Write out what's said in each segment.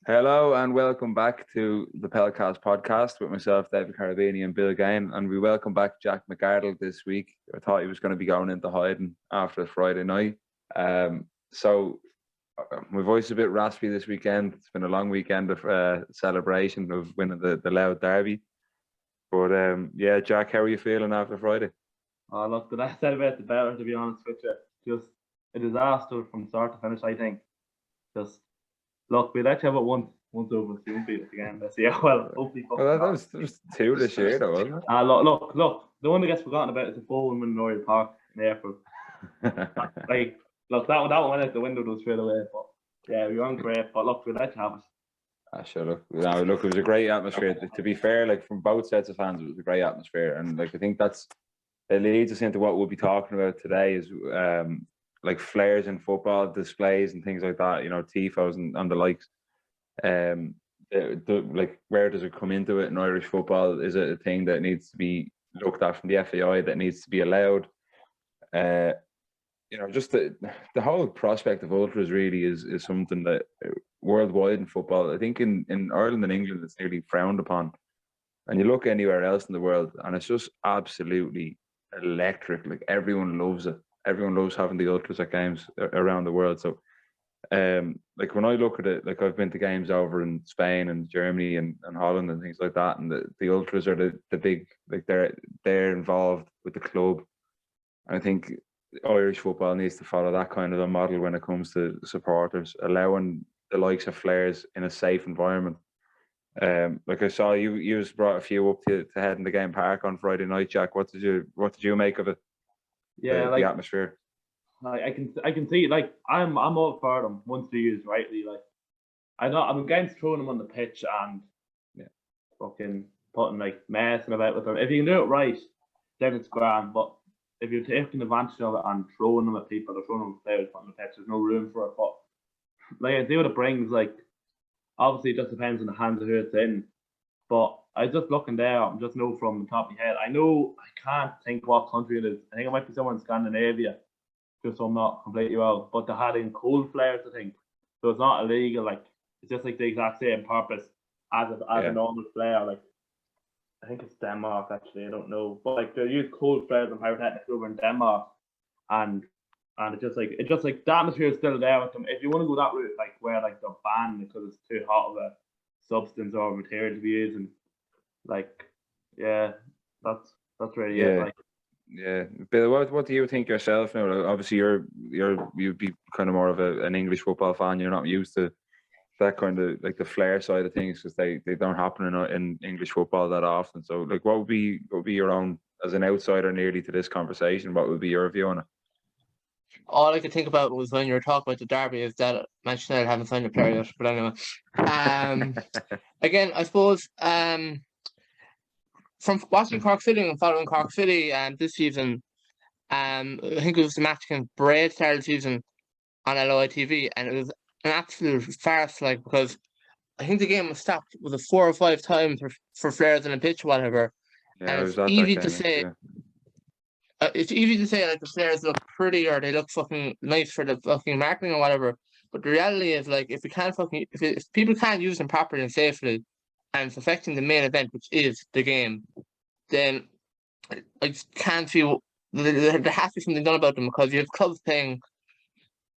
Hello and welcome back to the Peilcast Podcast with myself, David Carabini and Bill Gain. And we welcome back Jack McArdle this week. I thought he was going to be going into hiding after the Friday night. So my voice is a bit raspy this weekend. It's been a long weekend of celebration of winning the Loud Derby. But yeah, Jack, how are you feeling after Friday? Oh, look, the less said about the better, to be honest with you. Just a disaster from start to finish, I think. Just, look, we'll let you have it once over, so we won't beat it again. Let's see how well, hopefully. Well, that was two this year, though, wasn't it? Look, the one that gets forgotten about is the 4-1 win in Royal Park in April. Look, that one went out the window though straight away. But yeah, we weren't great, but look, we'll let you have it. Sure, look, it was a great atmosphere. To be fair, like from both sets of fans, it was a great atmosphere, and like I think it leads us into what we'll be talking about today is like flares in football displays and things like that. You know, tifos and the likes. Like where does it come into it in Irish football? Is it a thing that needs to be looked at from the FAI, that needs to be allowed? You know, just the whole prospect of ultras really is something that worldwide in football, I think in Ireland and England, it's nearly frowned upon. And you look anywhere else in the world, and it's just absolutely electric. Like everyone loves it. Everyone loves having the ultras at games around the world. So, like when I look at it, like I've been to games over in Spain and Germany and Holland and things like that, and the ultras are the big, like they're involved with the club. And I think Irish football needs to follow that kind of a model when it comes to supporters, allowing the likes of flares in a safe environment. Like I saw you just brought a few up to head in the game park on Friday night, Jack. What did you make of it? Yeah, the atmosphere. I can see, like I'm all for them once they use rightly. Like I'm against throwing them on the pitch and fucking putting like messing about with them. If you can do it right, then it's grand. But if you're taking advantage of it and throwing them at people or throwing them at players on the pitch, there's no room for it. But like I see what it brings. Like obviously it just depends on the hands of who it's in. But I just looking there, I'm just know from the top of my head. I know I can't think what country it is. I think it might be somewhere in Scandinavia, just so I'm not completely well. But they had in cold flares, I think. So it's not illegal. Like it's just like the exact same purpose as a normal flare. Like I think it's Denmark actually. I don't know, but like they use cold flares and pyrotechnics over in Denmark, and it's just like the atmosphere is still there with them. If you want to go that route, like where like they're banned because it's too hot of a substance or material to be using, like that's really it. Like, yeah, Bill, what do you think yourself now? Like, obviously, you'd be kind of more of an English football fan. You're not used to that kind of like the flair side of things because they don't happen in English football that often. So, like, what would be your own, as an outsider nearly to this conversation? What would be your view on it? All I could think about was when you were talking about the derby is that Manchester United haven't signed a player yet. But anyway, again, I suppose from watching Cork City and following Cork City this season, I think it was the match against Braid started the season on LOI TV, and it was an absolute farce. Like because I think the game was stopped 4 or 5 times for flares on the pitch, or whatever. Yeah, and it's easy to say. It's easy to say like the flares look pretty or they look fucking nice for the fucking marketing or whatever. But the reality is, like, if people can't use them properly and safely, and it's affecting the main event, which is the game, then I just can't see there has to be something done about them, because you have clubs paying,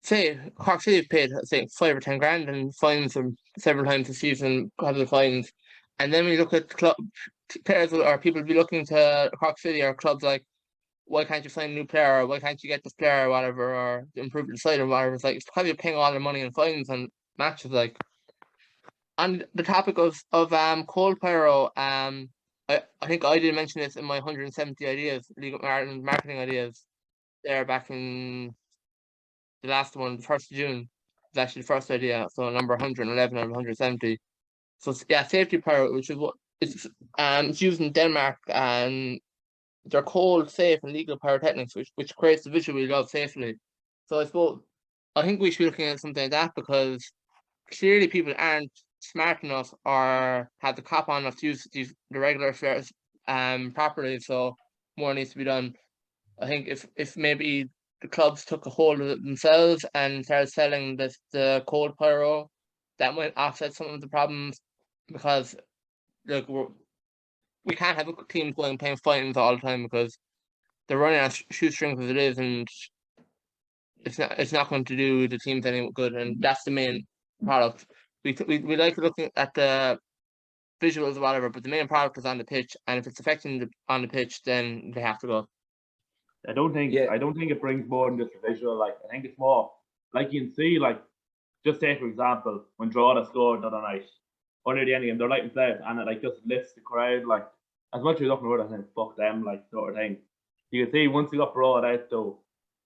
say Cork City have paid, say, 5 or 10 grand and fines them several times this season because of the fines. And then we look at club players or people be looking to Cork City or clubs like, why can't you sign a new player, or why can't you get this player or whatever, or improve the side or whatever. It's like, it's because you're paying all the money in fines and matches. Like, on the topic of cold pyro, I think I did mention this in my 170 ideas, League of Ireland marketing ideas, there back in the last one, the 1st of June. It's actually the first idea, so number 111 out of 170. So yeah, safety pyro, which is what it's used in Denmark, and they're cold, safe, and legal pyrotechnics, which creates the visual we love safely. So I think we should be looking at something like that, because clearly people aren't smart enough or have the cop on enough to use the regular flares properly. So more needs to be done. I think if maybe the clubs took a hold of it themselves and started selling the cold pyro that might offset some of the problems, because look, we can't have teams going playing finals all the time, because they're running on shoestrings as it is, and it's not going to do the teams any good, and that's the main product. We like looking at the visuals or whatever, but the main product is on the pitch, and if it's affecting on the pitch, then they have to go. I don't think it brings more than just a visual. Like, I think it's more like you can see, like, just say for example, when Drogheda scored the other night, under the ending, they're lighting flares, and it like just lifts the crowd. Like, as much as you're looking at it, I think fuck them, like, sort of thing. You can see once you got brought out, though,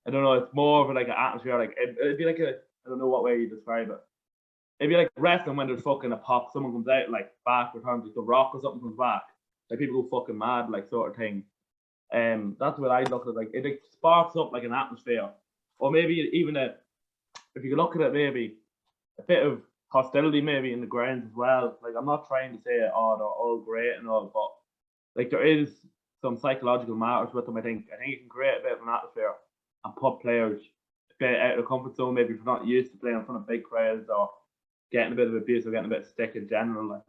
I don't know, it's more of like an atmosphere. Like, it'd be like I don't know what way you describe it. It'd be like wrestling when there's fucking a pop, someone comes out like back returns, like The Rock or something comes back, like people go fucking mad, like, sort of thing. That's what I look at. Like, it sparks up like an atmosphere, or maybe even if you could look at it, maybe a bit of hostility maybe in the grounds as well. Like, I'm not trying to say they're all great and all, but like there is some psychological matters with them. I think you can create a bit of an atmosphere and put players a bit out of the comfort zone, maybe if you're not used to playing in front of big crowds, or getting a bit of abuse or getting a bit of stick in general. Like.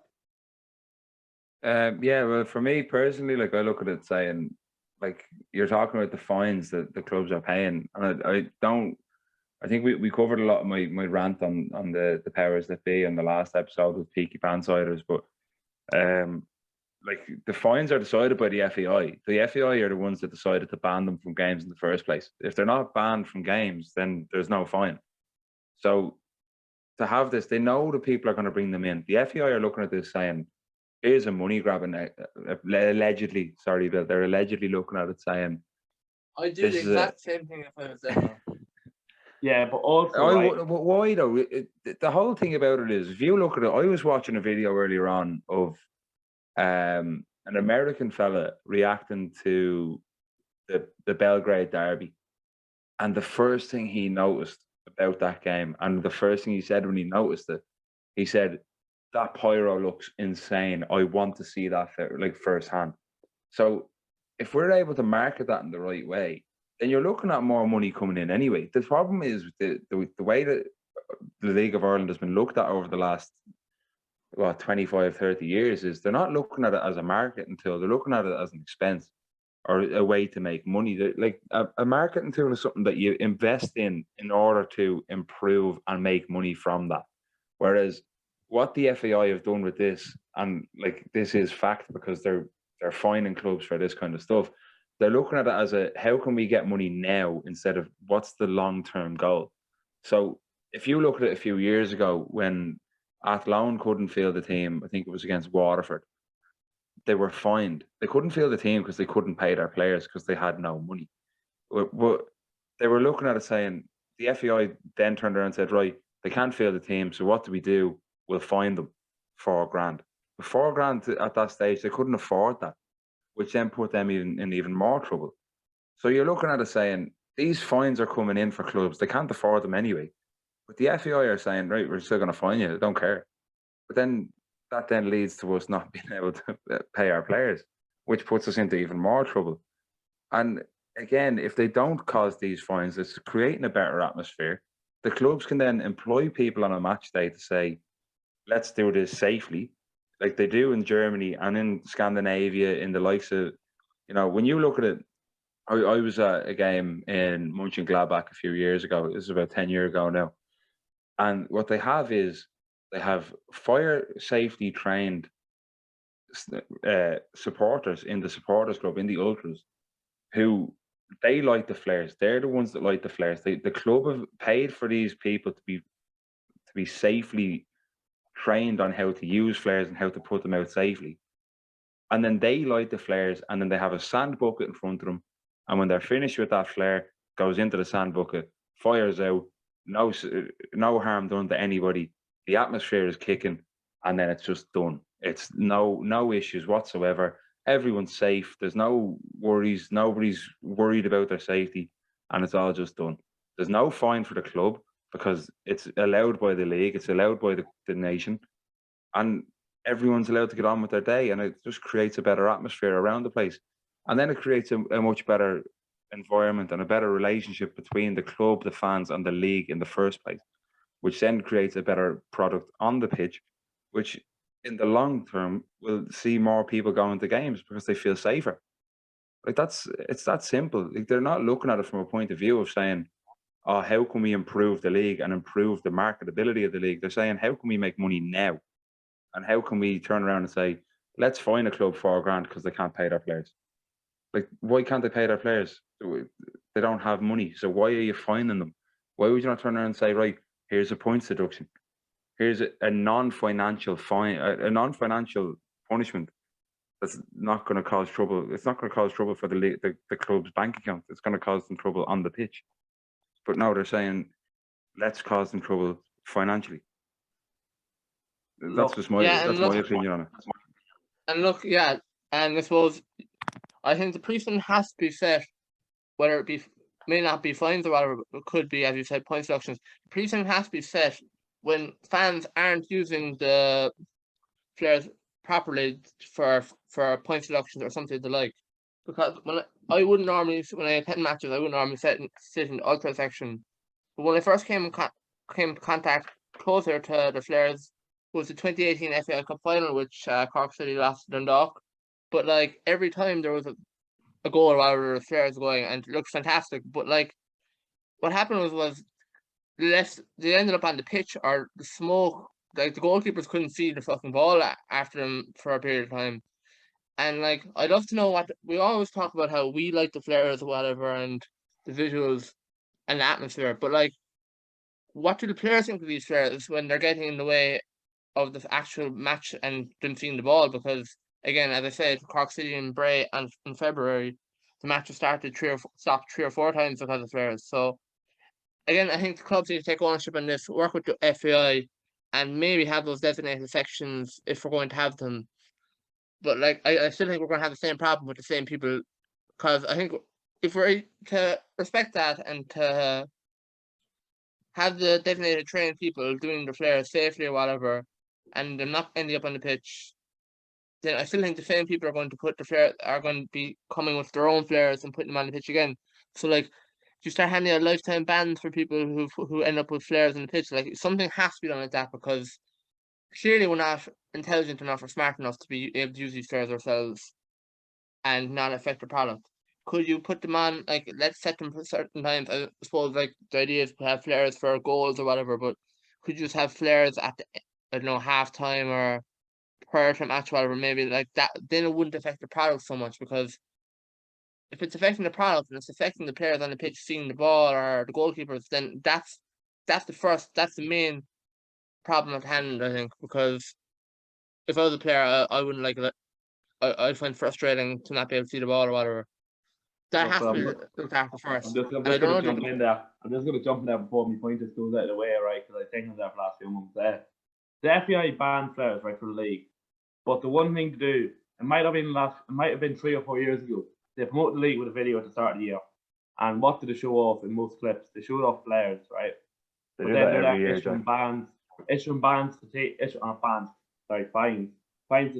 Yeah, well, for me personally, like, I look at it saying, like, you're talking about the fines that the clubs are paying, and I think we covered a lot of my rant on the powers that be in the last episode with Peaky Pansiders, but like, the fines are decided by the FAI. The FAI are the ones that decided to ban them from games in the first place. If they're not banned from games, then there's no fine. So to have this, they know the people are going to bring them in. The FAI are looking at this saying, here's a money grabbing, allegedly. Sorry, Bill. They're allegedly looking at it saying, I do the exact same thing if I was there. Yeah, but also, why though? The whole thing about it is, if you look at it, I was watching a video earlier on of an American fella reacting to the Belgrade derby, and the first thing he noticed about that game, and the first thing he said when he noticed it, he said, that Pyro looks insane. I want to see that like firsthand. So if we're able to market that in the right way, then you're looking at more money coming in anyway. The problem is the way that the League of Ireland has been looked at over the last 25, 30 years is they're not looking at it as a marketing tool. They're looking at it as an expense or a way to make money. Like a marketing tool is something that you invest in order to improve and make money from that. Whereas what the FAI have done with this, and like, this is fact because they're fining clubs for this kind of stuff. They're looking at it as how can we get money now instead of what's the long-term goal. So if you look at it a few years ago when Athlone couldn't field the team, I think it was against Waterford, they were fined. They couldn't field the team because they couldn't pay their players because they had no money. But they were looking at it saying, the FAI then turned around and said, right, they can't field the team, so what do? We'll fine them $4,000. $4,000 at that stage, they couldn't afford that, which then put them in even more trouble. So you're looking at it saying, these fines are coming in for clubs. They can't afford them anyway. But the FAI are saying, right, we're still going to fine you. I don't care. But then that then leads to us not being able to pay our players, which puts us into even more trouble. And again, if they don't cause these fines, it's creating a better atmosphere. The clubs can then employ people on a match day to say, let's do this safely, like they do in Germany and in Scandinavia, in the likes of, when you look at it, I was at a game in Mönchengladbach a few years ago. This is about 10 years ago now. And what they have is they have fire safety trained supporters in the supporters club, in the ultras, who they light the flares. They're the ones that light the flares. The club have paid for these people to be safely trained on how to use flares and how to put them out safely. And then they light the flares, and then they have a sand bucket in front of them. And when they're finished with that flare, goes into the sand bucket, fires out, no harm done to anybody. The atmosphere is kicking, and then it's just done. It's no issues whatsoever. Everyone's safe. There's no worries. Nobody's worried about their safety, and it's all just done. There's no fine for the club because it's allowed by the league. It's allowed by the nation, and everyone's allowed to get on with their day, and it just creates a better atmosphere around the place. And then it creates a much better environment and a better relationship between the club, the fans, and the league in the first place. which then creates a better product on the pitch, which in the long term will see more people going to games because they feel safer. Like it's that simple. Like, they're not looking at it from a point of view of saying, "Oh, how can we improve the league and improve the marketability of the league?" They're saying, "How can we make money now, and how can we turn around and say, let's fine a club $4,000 because they can't pay their players? Like, why can't they pay their players? They don't have money, so why are you fining them? Why would you not turn around and say, right, here's a points deduction, here's a non-financial fine, a non-financial punishment." That's not going to cause trouble. It's not going to cause trouble for the club's bank account. It's going to cause them trouble on the pitch. But now they're saying, let's cause them trouble financially. That's just my opinion on it. And look, yeah, and I suppose I think the precedent has to be set, whether it be may not be fines or whatever, but it could be, as you said, point deductions. The precedent has to be set when fans aren't using the players properly for point deductions or something they like. Because I wouldn't normally, when I attend matches, I wouldn't normally sit in the ultra section. But when I first came in contact closer to the Flares was the 2018 FAI Cup final, which Cork City lost to Dundalk. But like every time there was a goal while the Flares going, and it looked fantastic. But like what happened was they ended up on the pitch, or the smoke, like the goalkeepers couldn't see the fucking ball after them for a period of time. And like I'd love to know what we always talk about, how we like the Flares or whatever, and the visuals and the atmosphere. But like, what do the players think of these Flares when they're getting in the way of the actual match and them seeing the ball? Because again, as I said, Cork City and Bray in February, the match was stopped 3 or 4 times because of Flares. So again, I think the clubs need to take ownership on this, work with the FAI, and maybe have those designated sections if we're going to have them. But like, I still think we're going to have the same problem with the same people, because I think if we're to respect that and to have the designated trained people doing the Flares safely or whatever, and them not ending up on the pitch, then I still think the same people are going to be coming with their own Flares and putting them on the pitch again. So like, you start handing out lifetime bans for people who end up with Flares on the pitch. Like, something has to be done like that, because clearly we're not intelligent enough or smart enough to be able to use these Flares ourselves and not affect the product. Could you put them on, like, let's set them for certain times? I suppose like the idea is to have Flares for goals or whatever, but could you just have Flares at the, I don't know, halftime or prior to a match, whatever, maybe like that? Then it wouldn't affect the product so much, because if it's affecting the product and it's affecting the players on the pitch seeing the ball or the goalkeepers, then that's the main problem at hand, I think. Because if I was a player, I wouldn't like it. I'd find frustrating to not be able to see the ball or whatever. That has to be looked after first. I'm just going to jump in there. I'm just going to jump in there before my point just goes out of the way, right? Because I think of that for the last few months there. The FAI banned Flares, right, for the league. But the one thing to do, it might have been 3 or 4 years ago. They promoted the league with a video at the start of the year. And what did they show off in most clips? They showed off Flares, right? They do that every year. Issuing fines to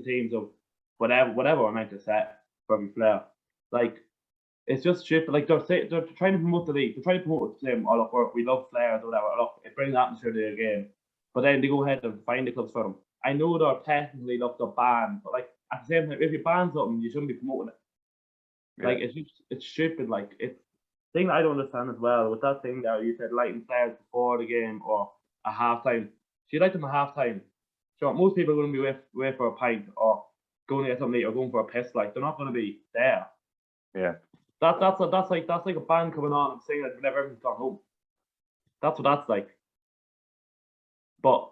teams of whatever amount to set for every player. Like, it's just shit. Like, they're trying to promote the league. They're trying to promote the team. Oh, look, we love Flares or whatever. Look, it brings atmosphere to the game. But then they go ahead and find the clubs for them. I know they're technically banned, but like at the same time, if you ban something, you shouldn't be promoting it. Yeah. Like, it's stupid. Like, it's the thing that I don't understand as well with that thing there. You said lighting Flares before the game or at halftime. So you light them at halftime. Sure, most people are going to be away for a pint or going to get something or going for a piss. Like, they're not going to be there. Yeah. That's like a band coming on and saying that whenever everyone's gone home. That's what that's like. But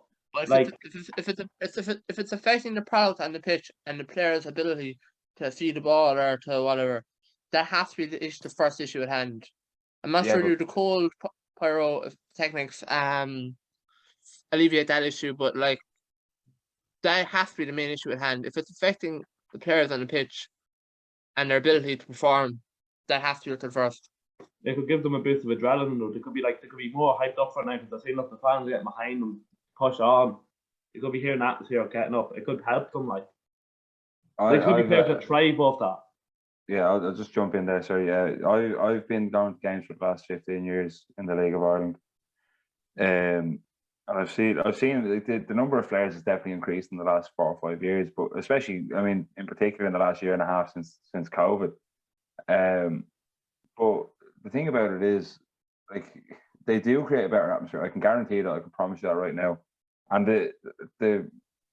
like, if it's affecting the product on the pitch and the player's ability to see the ball or to whatever, that has to be the first issue at hand. I'm not sure the cold pyro techniques alleviate that issue, but like, that has to be the main issue at hand. If it's affecting the players on the pitch and their ability to perform, that has to be looked at first. It could give them a boost of adrenaline, though. They could be more hyped up for it now because they're seeing the fans getting behind them, push on. You could be hearing the atmosphere getting up. It could help them, like. They could be players that thrive off that. Yeah, I'll just jump in there. Sorry, I've been going to games for the last 15 years in the League of Ireland. And I've seen like, the number of flares has definitely increased in the last 4 or 5 years, but especially, I mean, in particular in the last year and a half since COVID. But the thing about it is, like, they do create a better atmosphere. I can guarantee that. I can promise you that right now. And the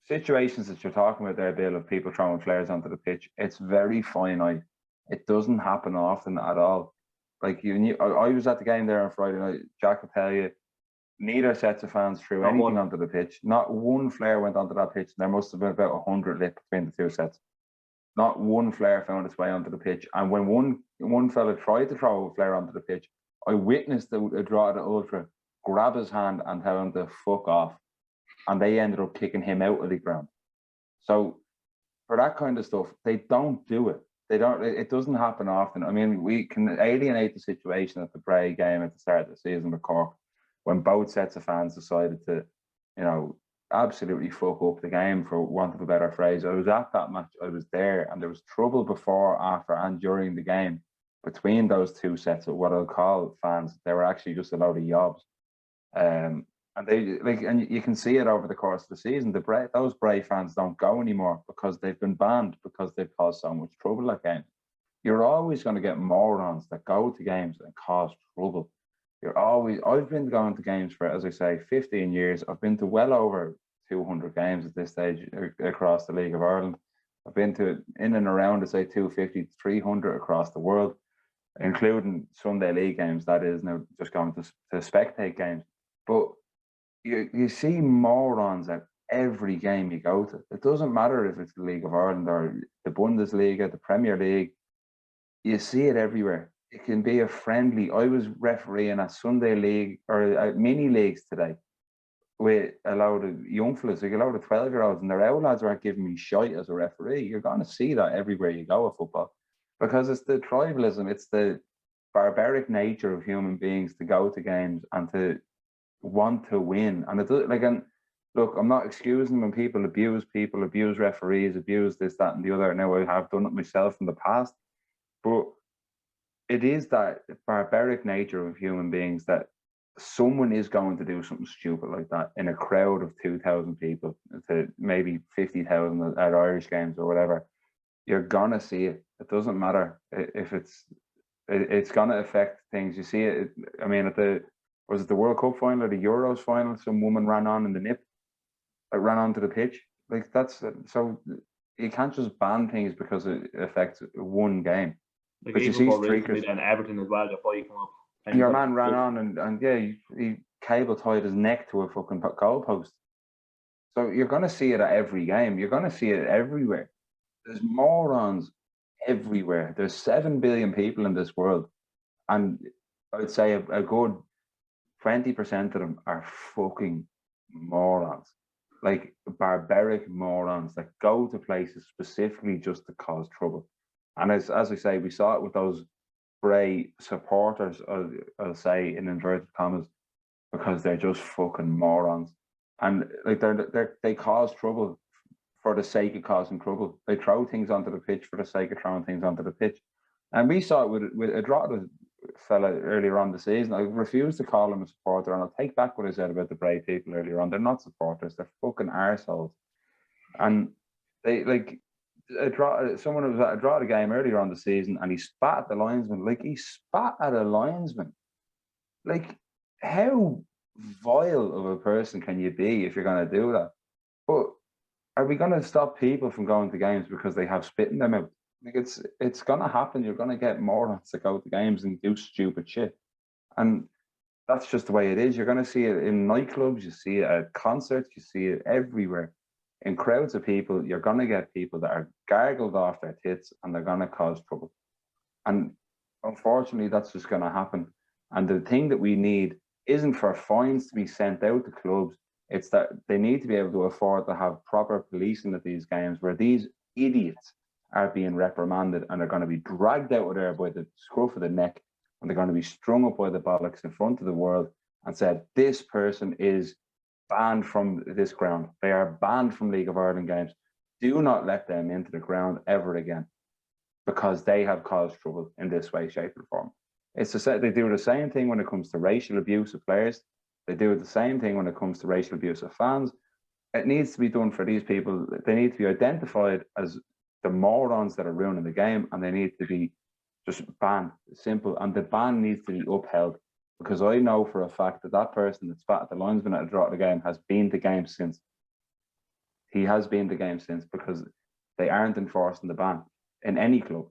situations that you're talking about there, Bill, of people throwing flares onto the pitch, it's very finite. It doesn't happen often at all. Like I was at the game there on Friday night. Jack will tell you, neither sets of fans threw Not anything one. onto the pitch. Not one flare went onto that pitch. There must have been about 100 lit between the two sets. Not one flare found its way onto the pitch. And when one fella tried to throw a flare onto the pitch, I witnessed a draw the ultra grab his hand and tell him to fuck off. And they ended up kicking him out of the ground. So for that kind of stuff, they don't do it. It doesn't happen often. I mean, we can alienate the situation at the Bray game at the start of the season with Cork, when both sets of fans decided to, absolutely fuck up the game, for want of a better phrase. I was at that match. I was there, and there was trouble before, after, and during the game between those two sets of what I'll call fans. They were actually just a load of yobs. And you can see it over the course of the season. Those Bray fans don't go anymore because they've been banned, because they've caused so much trouble at games. You're always going to get morons that go to games and cause trouble. I've been going to games for, as I say, 15 years. I've been to well over 200 games at this stage across the League of Ireland. I've been to in and around, say, 250, 300 across the world, including Sunday League games. That is, now just going to spectate games. But you see morons at every game you go to. It doesn't matter if it's the League of Ireland or the Bundesliga, the Premier League. You see it everywhere. It can be a friendly. I was refereeing a Sunday league or mini leagues today with a load of young fellas, like a load of 12-year-olds, and their old lads aren't giving me shite as a referee. You're going to see that everywhere you go at football, because it's the tribalism, it's the barbaric nature of human beings to go to games and to want to win. And it does, look, I'm not excusing when people, abuse referees, abuse this, that, and the other. Now, I have done it myself in the past, but it is that barbaric nature of human beings that someone is going to do something stupid like that in a crowd of 2,000 people to maybe 50,000 at Irish games or whatever. You're gonna see it. It doesn't matter if it's gonna affect things. You see it. I mean, was it the World Cup final or the Euros final? Some woman ran on in the nip, ran onto the pitch. Like, that's so you can't just ban things because it affects one game. Like, but you see streakers and Everton as well before you come up. And your man ran on and yeah, he cable tied his neck to a fucking goalpost. So you're going to see it at every game. You're going to see it everywhere. There's morons everywhere. There's 7 billion people in this world, and I would say a good 20% of them are fucking morons, like barbaric morons that go to places specifically just to cause trouble. And as I say, we saw it with those Bray supporters, I'll say in inverted commas, because they're just fucking morons. And like they cause trouble for the sake of causing trouble. They throw things onto the pitch for the sake of throwing things onto the pitch. And we saw it with a Drogheda fella earlier on the season. I refuse to call him a supporter, and I'll take back what I said about the Bray people earlier on. They're not supporters, they're fucking arseholes. And they someone was at a Drogheda game earlier on the season, and he spat at the linesman. Like, he spat at a linesman. Like, how vile of a person can you be if you're going to do that? But are we going to stop people from going to games because they have spit in their mouth? Like, it's going to happen. You're going to get morons that go to games and do stupid shit. And that's just the way it is. You're going to see it in nightclubs. You see it at concerts. You see it everywhere. In crowds of people, you're going to get people that are gargled off their tits, and they're going to cause trouble. And unfortunately, that's just going to happen. And the thing that we need isn't for fines to be sent out to clubs. It's that they need to be able to afford to have proper policing at these games, where these idiots are being reprimanded and are going to be dragged out of there by the scruff of the neck, and they're going to be strung up by the bollocks in front of the world and said, this person is banned from this ground. They are banned from League of Ireland games. Do not let them into the ground ever again, because they have caused trouble in this way, shape, or form. They do the same thing when it comes to racial abuse of players. They do the same thing when it comes to racial abuse of fans. It needs to be done for these people. They need to be identified as the morons that are ruining the game, and they need to be just banned. Simple. And the ban needs to be upheld, because I know for a fact that that person that spat at the linesman at the draw of the game has been the game since. He has been the game since, because they aren't enforcing the ban in any club.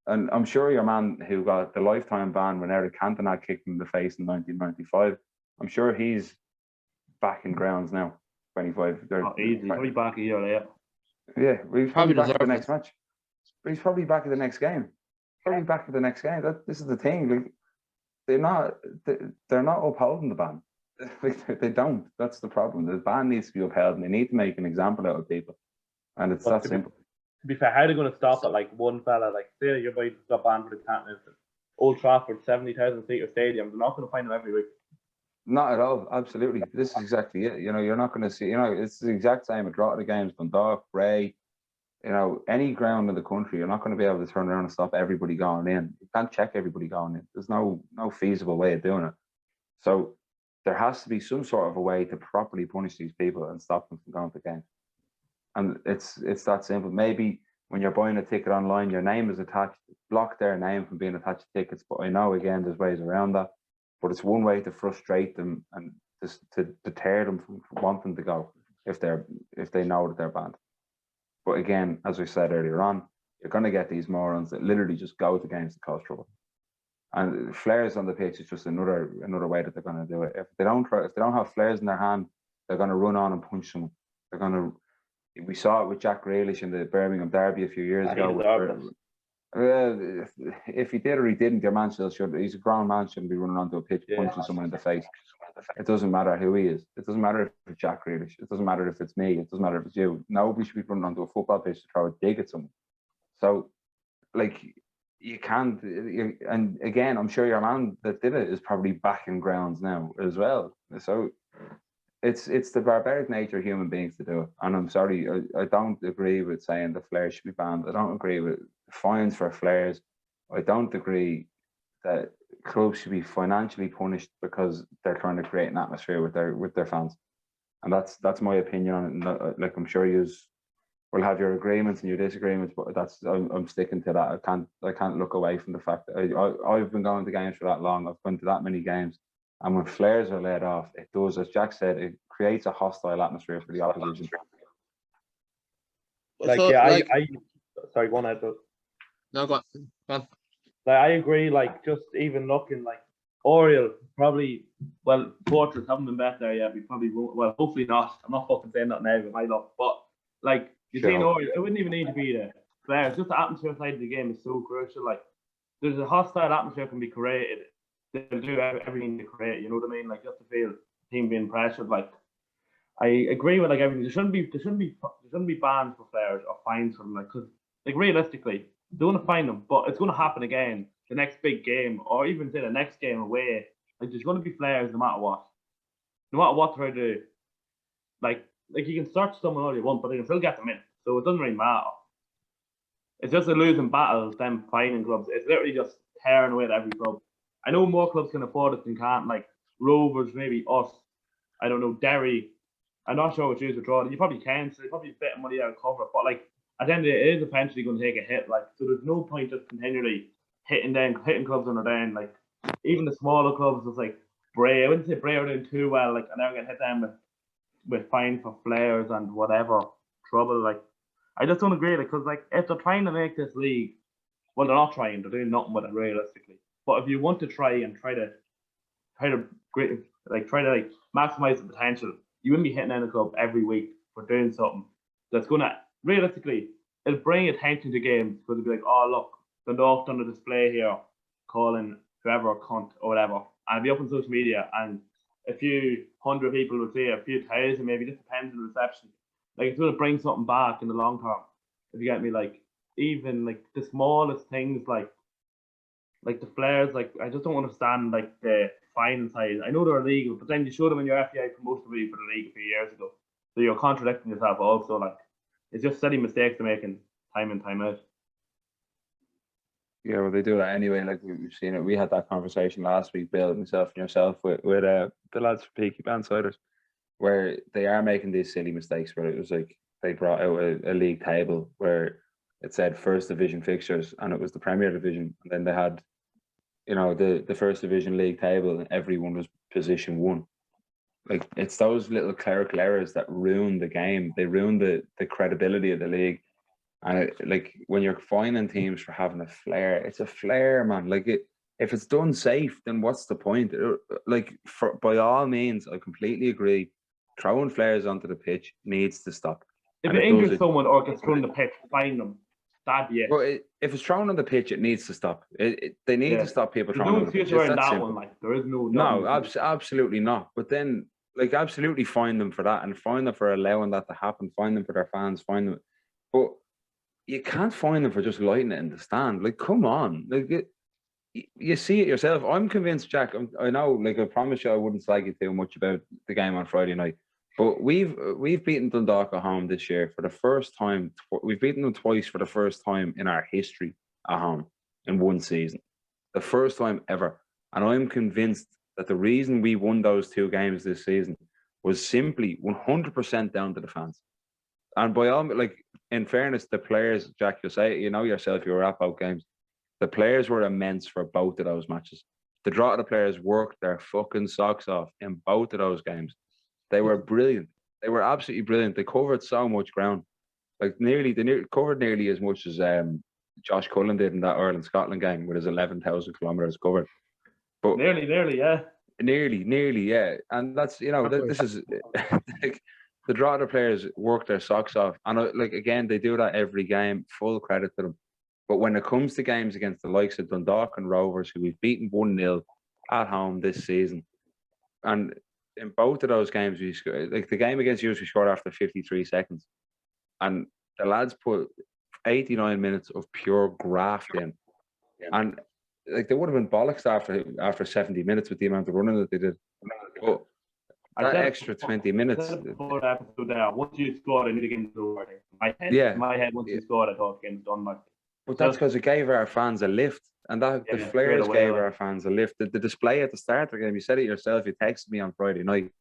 And I'm sure your man who got the lifetime ban when Eric Cantona kicked him in the face in 1995, I'm sure he's back in grounds now. 25. He's probably back a year later. Yeah, he's probably back at the deserves next it. match. But he's probably back at the next game. Probably back at the next game. This is the thing. Like, they're not upholding the ban. They don't. That's the problem. The ban needs to be upheld, and they need to make an example out of people. And it's that simple. To be fair, how are they going to stop it? Like one fella, like say your boy got banned for the Canton, Old Trafford, 70,000 seater stadium. They're not going to find him every week. Not at all. Absolutely. This is exactly it. You know, you're not going to see, it's the exact same at Drogheda games, Dundalk, Bray, any ground in the country. You're not going to be able to turn around and stop everybody going in. You can't check everybody going in. There's no feasible way of doing it. So there has to be some sort of a way to properly punish these people and stop them from going to games. And it's that simple. Maybe when you're buying a ticket online, your name is attached, block their name from being attached to tickets. But I know, again, there's ways around that. But it's one way to frustrate them and just to deter them from wanting to go if they know that they're banned. But again, as we said earlier on, you're going to get these morons that literally just go to games to cause trouble. And flares on the pitch is just another way that they're going to do it. If they don't have flares in their hand, they're going to run on and punch someone. We saw it with Jack Grealish in the Birmingham derby a few years ago. If he did or he didn't, your man still should. He's a grown man, shouldn't be running onto a pitch punching someone in the face. It doesn't matter who he is. It doesn't matter if it's Jack Grealish. It doesn't matter if it's me. It doesn't matter if it's you. Nobody should be running onto a football pitch to throw a dig at someone. So, like, you can't. And again, I'm sure your man that did it is probably back in grounds now as well. So it's the barbaric nature of human beings to do it. And I'm sorry, I don't agree with saying the flares should be banned. I don't agree with fines for flares. I don't agree that clubs should be financially punished because they're trying to create an atmosphere with their fans. And that's my opinion on it. And like, I'm sure you will have your agreements and your disagreements, but I'm sticking to that. I can't look away from the fact that I've been going to games for that long. I've been to that many games. And when flares are let off, it does, as Jack said, it creates a hostile atmosphere for the opposition. Like, So, yeah, like, sorry, go on ahead. no, go on. Like, I agree. Like, just even looking like Oriel probably, well, Fortress haven't been back there yet. We probably won't. Well, hopefully not. I'm not fucking saying that now with my luck. But like, you see, Oriel, it wouldn't even need to be there. Players, just the atmosphere side of the game is so crucial. Like, there's a hostile atmosphere can be created. They'll do everything to create. You know what I mean? Like, just to feel the team being pressured. Like, I agree with like everything. There shouldn't be bans for players or fines for them. Like, because like realistically, they're going to fine them, but it's going to happen again the next big game, or even say the next game away. Like, there's going to be flares no matter what. No matter what they're do. Like you can search someone all you want, but they can still get them in. So it doesn't really matter. It's just a losing battle, them fining clubs. It's literally just tearing away at every club. I know more clubs can afford it than can't. Like Rovers, maybe us. I don't know, Derry. I'm not sure what you would draw. You probably can, so they probably fit money out of cover. But like at the end of the day, it is eventually going to take a hit. Like, so there's no point just continually hitting clubs when they're down. Like even the smaller clubs, it's like Bray. I wouldn't say Bray are doing too well. Like, and they're getting hit down with fines for flares and whatever trouble. Like, I just don't agree. Like, because like if they're trying to make this league, well, they're not trying. They're doing nothing with it realistically. But if you want to try to maximize the potential, you wouldn't be hitting in a club every week for doing something that's going to realistically, it'll bring attention to games because it'll be like, oh look, Dundalk done a display here, calling whoever a cunt or whatever, and it'll be up on social media, and a few hundred people will see it, a few thousand maybe, just depends on the reception. Like, it's going to bring something back in the long term. If you get me, like even like the smallest things like the flares, like I just don't understand like the fine side. I know they're illegal, but then you showed them in your FDI promotion video for the league a few years ago. So you're contradicting yourself also. Like, it's just silly mistakes they're making time in, time out. Yeah, well, they do that anyway. Like we've seen it. We had that conversation last week, Bill, myself, and yourself, with the lads from Peaky Bandsiders, where they are making these silly mistakes. Where it was like they brought out a league table where it said first division fixtures, and it was the Premier Division, and then they had, the first division league table, and everyone was position 1. Like, it's those little clerical errors that ruin the game. They ruin the credibility of the league. And like, when you're fining teams for having a flare, it's a flare, man. Like, if it's done safe, then what's the point? Like, by all means, I completely agree. Throwing flares onto the pitch needs to stop. If it injures someone or gets thrown the pitch, fine them. That'd be it. Well, if it's thrown on the pitch, it needs to stop. They need to stop people throwing on the pitch. There's no excuse around that one. Like, there is no. No, absolutely not. But then, like, absolutely fine them for that, and fine them for allowing that to happen. Fine them for their fans. Fine them, but you can't fine them for just lighting it in the stand. Like, come on, like you see it yourself. I'm convinced, Jack. I know. Like, I promise you, I wouldn't slag you too much about the game on Friday night. But we've beaten Dundalk at home this year for the first time. We've beaten them twice for the first time in our history at home in one season. The first time ever. And I'm convinced that the reason we won those 2 games this season was simply 100% down to the fans. And by all, like, in fairness, the players, Jack, you say, yourself, you were at both games. The players were immense for both of those matches. The draw of the players worked their fucking socks off in both of those games. They were brilliant. They were absolutely brilliant. They covered so much ground. Like, they covered nearly as much as Josh Cullen did in that Ireland-Scotland game with his 11,000 kilometres covered. But nearly, yeah. Nearly, yeah. And that's, this is like, the draw of the players work their socks off. And again, they do that every game. Full credit to them. But when it comes to games against the likes of Dundalk and Rovers, who we've beaten 1-0 at home this season, and in both of those games, we scored, like the game against you, we scored after 53 seconds. And the lads put 89 minutes of pure graft in. And like, they would have been bollocks after 70 minutes with the amount of running that they did. But that extra 20 minutes. Once you scored, I need to get into the word. My head, once you scored, I thought the game's done. Like, but that's because it gave our fans a lift. And the flares gave our fans a lift. The display at the start of the game, you said it yourself, you texted me on Friday night,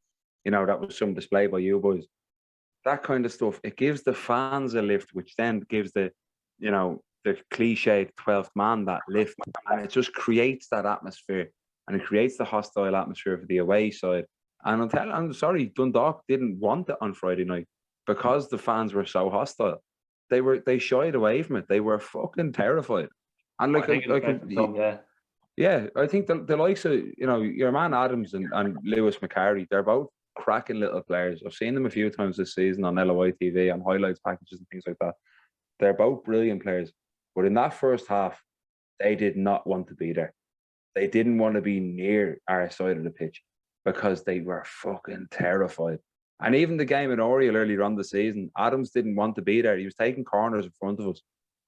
that was some display by you boys. That kind of stuff, it gives the fans a lift, which then gives the cliched 12th man that lift. And it just creates that atmosphere. And it creates the hostile atmosphere for the away side. And I'm sorry, Dundalk didn't want it on Friday night because the fans were so hostile. They shied away from it. They were fucking terrified. And I think the likes of, your man Adams and Lewis McCarry, they're both cracking little players. I've seen them a few times this season on LOI TV, on highlights packages and things like that. They're both brilliant players. But in that first half, they did not want to be there. They didn't want to be near our side of the pitch because they were fucking terrified. And even the game in Oriel earlier on the season, Adams didn't want to be there. He was taking corners in front of us.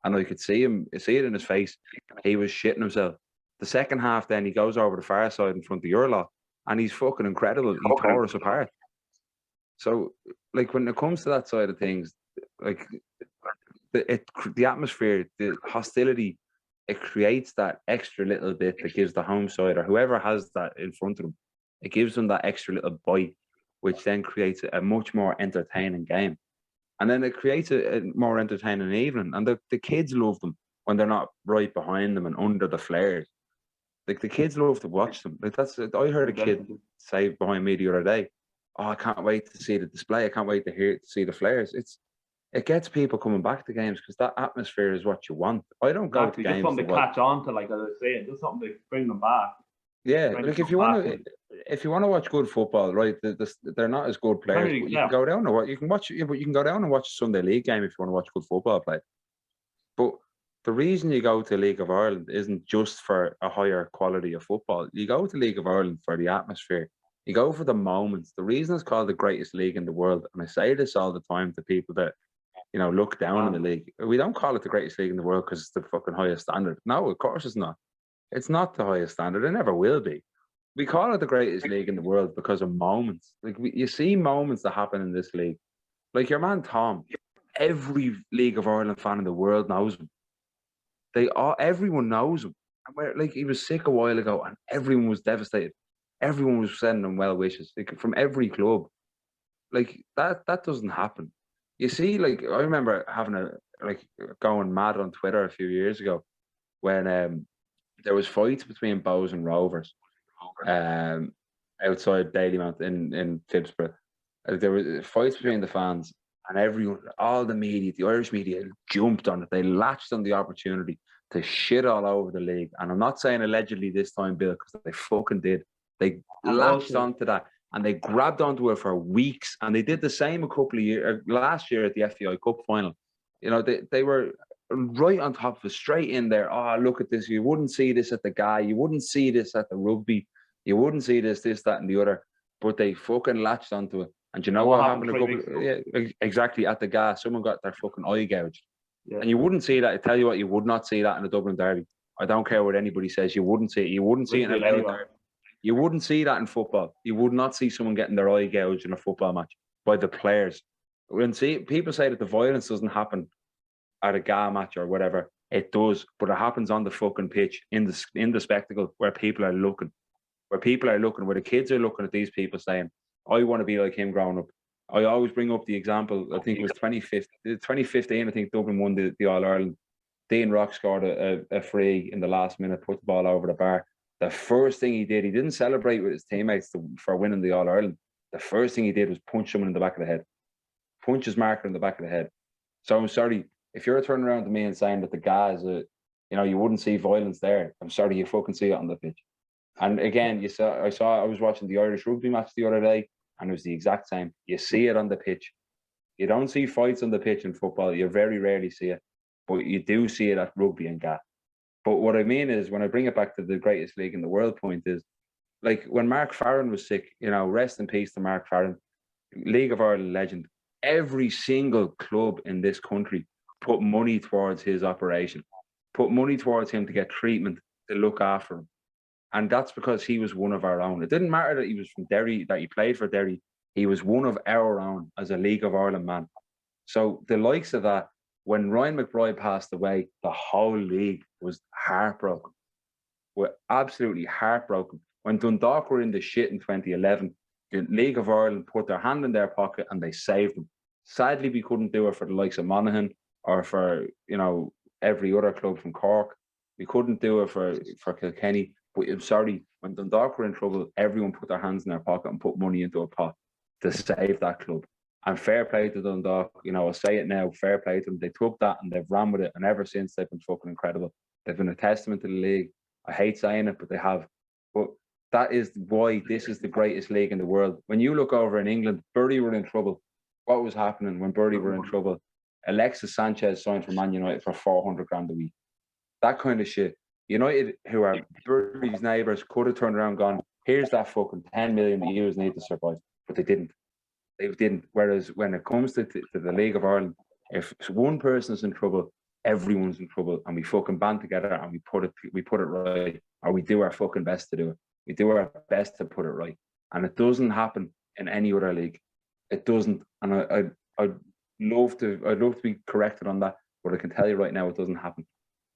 And I could see it in his face. He was shitting himself. The second half, then he goes over the far side in front of your lot, and he's fucking incredible. He tore us apart. So, like, when it comes to that side of things, like the atmosphere, the hostility, it creates that extra little bit that gives the home side or whoever has that in front of them, it gives them that extra little bite, which then creates a much more entertaining game. And then it creates a more entertaining evening. And the kids love them when they're not right behind them and under the flares. Like, the kids love to watch them. Like, I heard a kid say behind me the other day, "Oh, I can't wait to see the display. I can't wait to see the flares." It gets people coming back to games because that atmosphere is what you want. I don't go to games. Just something to catch on to, like as I say, just something to bring them back. Yeah, like if you want to watch good football, right? They're not as good players. But you can go down and watch. You can watch, but you can go down and watch a Sunday League game if you want to watch good football play. But the reason you go to League of Ireland isn't just for a higher quality of football. You go to League of Ireland for the atmosphere. You go for the moments. The reason it's called the greatest league in the world, and I say this all the time to people that look down on the league. We don't call it the greatest league in the world because it's the fucking highest standard. No, of course it's not. It's not the highest standard. It never will be. We call it the greatest league in the world because of moments. Like, you see moments that happen in this league. Like your man Tom, every League of Ireland fan in the world knows him. everyone knows him. And like he was sick a while ago, and everyone was devastated. Everyone was sending him well wishes, like, from every club. Like that doesn't happen. You see, like I remember going mad on Twitter a few years ago when there was fights between Bows and Rovers outside Dalymount in Phibsborough. There was fights between the fans, and everyone, all the media, the Irish media, jumped on it. They latched on the opportunity to shit all over the league. And I'm not saying allegedly this time, Bill, because they fucking did. They latched onto that, and they grabbed onto it for weeks. And they did the same a couple of years last year at the FAI Cup final. You know, they were right on top of it, straight in there. Oh, look at this. You wouldn't see this at the guy. You wouldn't see this at the rugby. You wouldn't see this, that, and the other. But they fucking latched onto it. And you know what happened? Exactly, at the gas, someone got their fucking eye gouged. Yeah. And you wouldn't see that. I tell you what, you would not see that in a Dublin derby. I don't care what anybody says. You wouldn't see it. You wouldn't see it in a derby. You wouldn't see that in football. You would not see someone getting their eye gouged in a football match by the players. People say that the violence doesn't happen at a GA match or whatever. It does, but it happens on the fucking pitch in the spectacle where people are looking. Where the kids are looking at these people saying, I want to be like him growing up. I always bring up the example, I think it was 2015, I think Dublin won the All-Ireland. Dean Rock scored a free in the last minute, put the ball over the bar. The first thing he didn't celebrate with his teammates for winning the All-Ireland. The first thing he did was punch someone in the back of the head. Punch his marker in the back of the head. So I'm sorry, if you're turning around to me and saying that the guys, you wouldn't see violence there, I'm sorry, you fucking see it on the pitch. And again, I was watching the Irish rugby match the other day, and it was the exact same. You see it on the pitch. You don't see fights on the pitch in football. You very rarely see it. But you do see it at rugby and GAA. But what I mean is, when I bring it back to the greatest league in the world point is, like when Mark Farron was sick, rest in peace to Mark Farron, League of Ireland legend, every single club in this country put money towards his operation, put money towards him to get treatment, to look after him. And that's because he was one of our own. It didn't matter that he was from Derry, that he played for Derry. He was one of our own as a League of Ireland man. So the likes of that, when Ryan McBride passed away, the whole league was heartbroken. We're absolutely heartbroken. When Dundalk were in the shit in 2011, the League of Ireland put their hand in their pocket and they saved them. Sadly, we couldn't do it for the likes of Monaghan or for, every other club from Cork. We couldn't do it for Kilkenny. But I'm sorry, when Dundalk were in trouble, everyone put their hands in their pocket and put money into a pot to save that club. And fair play to Dundalk. I'll say it now, fair play to them. They took that and they've ran with it. And ever since, they've been fucking incredible. They've been a testament to the league. I hate saying it, but they have. But that is why this is the greatest league in the world. When you look over in England, Bury were in trouble. What was happening when Bury were in trouble? Alexis Sanchez signed for Man United for 400 grand a week. That kind of shit. United, who are Bury's neighbours, could have turned around and gone, here's that fucking 10 million that you need to survive. But they didn't. They didn't. Whereas when it comes to the League of Ireland, if one person is in trouble, everyone's in trouble, and we fucking band together and we put it right, or we do our fucking best to do it. We do our best to put it right. And it doesn't happen in any other league. It doesn't. And I'd love to be corrected on that, but I can tell you right now it doesn't happen.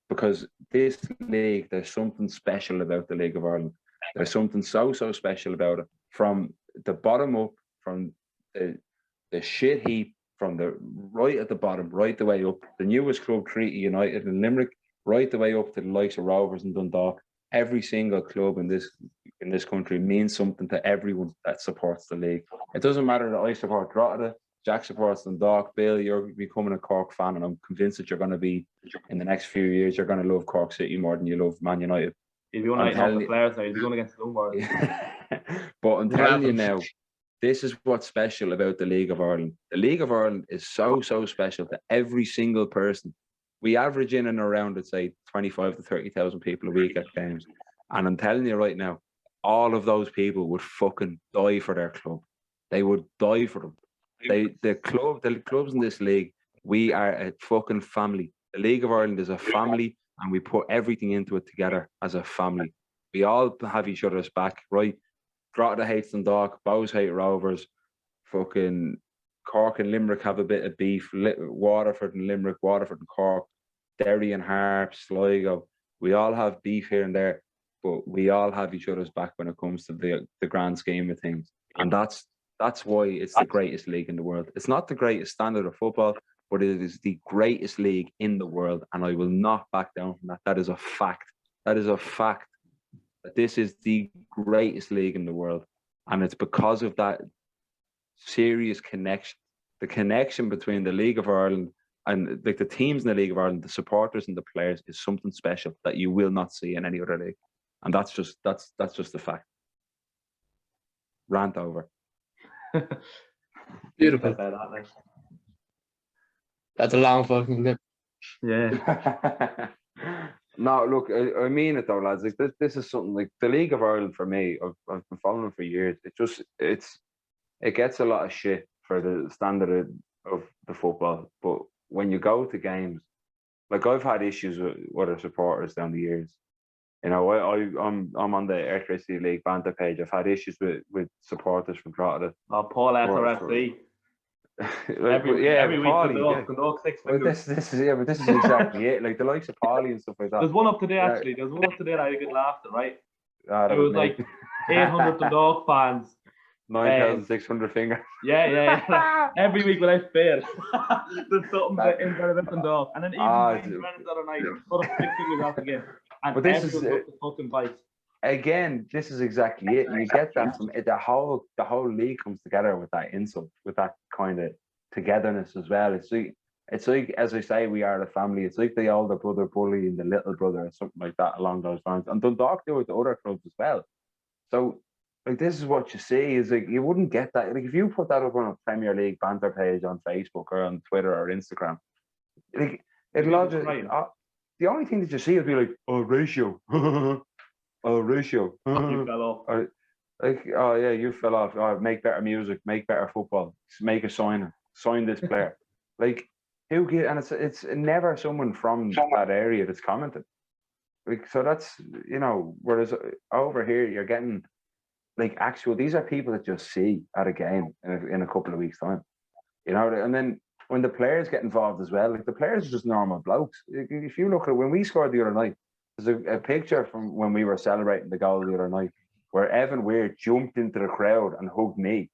Because this league, there's something special about the League of Ireland. There's something so special about it. From the bottom up, from the shit heap, from the right at the bottom, right the way up. The newest club, Treaty United in Limerick, right the way up to the likes of Rovers and Dundalk. Every single club in this country means something to everyone that supports the league. It doesn't matter that I support Drogheda, Jack supports Dundalk, Bill, you're becoming a Cork fan, and I'm convinced that you're going to be, in the next few years, you're going to love Cork City more than you love Man United. He'll be going like the players now, he'll be going against Dunbar. But I'm telling you now, this is what's special about the League of Ireland. The League of Ireland is so special to every single person. We average in and around, let's say, 25 to 30,000 people a week at games. And I'm telling you right now, all of those people would fucking die for their club. They would die for them. The clubs in this league, we are a fucking family. The League of Ireland is a family, and we put everything into it together as a family. We all have each other's back, right? Drogheda hates Dundalk, Bows hate Rovers, fucking Cork and Limerick have a bit of beef, Waterford and Limerick, Waterford and Cork. Derry and Harp, Sligo. We all have beef here and there, but we all have each other's back when it comes to the grand scheme of things. And that's why it's the greatest league in the world. It's not the greatest standard of football, but it is the greatest league in the world. And I will not back down from that. That is a fact. That is a fact. That this is the greatest league in the world. And it's because of that serious connection. The connection between the League of Ireland and like the teams in the League of Ireland, the supporters and the players is something special that you will not see in any other league. And that's just a fact. Rant over. Beautiful. That's a long fucking clip. Yeah. No, look, I mean it though, lads. Like this is something like the League of Ireland for me. I've been following it for years. It gets a lot of shit for the standard of the football, but when you go to games, like I've had issues with other supporters down the years. You know, I'm on the Electricity League banter page. I've had issues with supporters from Drogheda. Oh, Paul SRFC. Every week Dundalk 6 fingers. This is exactly it. Like the likes of Paulie and stuff like that. There's one up today actually. There's one up today that I get laughed at, right? It was like 800 Dundalk fans. 9,600 fingers. Yeah. Every week without fail. There's something that in Dundalk. And then even the other night, put up 6 fingers out again. And but this is the fucking fight. Again, this is exactly it. You get that from it. The whole league comes together with that insult, with that kind of togetherness as well. It's like as I say, we are the family. It's like the older brother bullying the little brother or something like that along those lines. And Dundalk do it to other clubs as well. So like this is what you see is like you wouldn't get that. Like if you put that up on a Premier League banter page on Facebook or on Twitter or Instagram, like it'll just the only thing that you see will be like, oh, ratio. Oh, ratio. You fell off. Like, oh yeah, you fell off. Oh, make better music, make better football, make a sign this player. Like, who get? And it's never someone from that area that's commented. Like, so that's whereas over here you're getting like actual. These are people that just see at a game in a couple of weeks' time. And then when the players get involved as well, like the players are just normal blokes. If you look at it, when we scored the other night. There's a picture from when we were celebrating the goal the other night where Evan Weir jumped into the crowd and hugged me.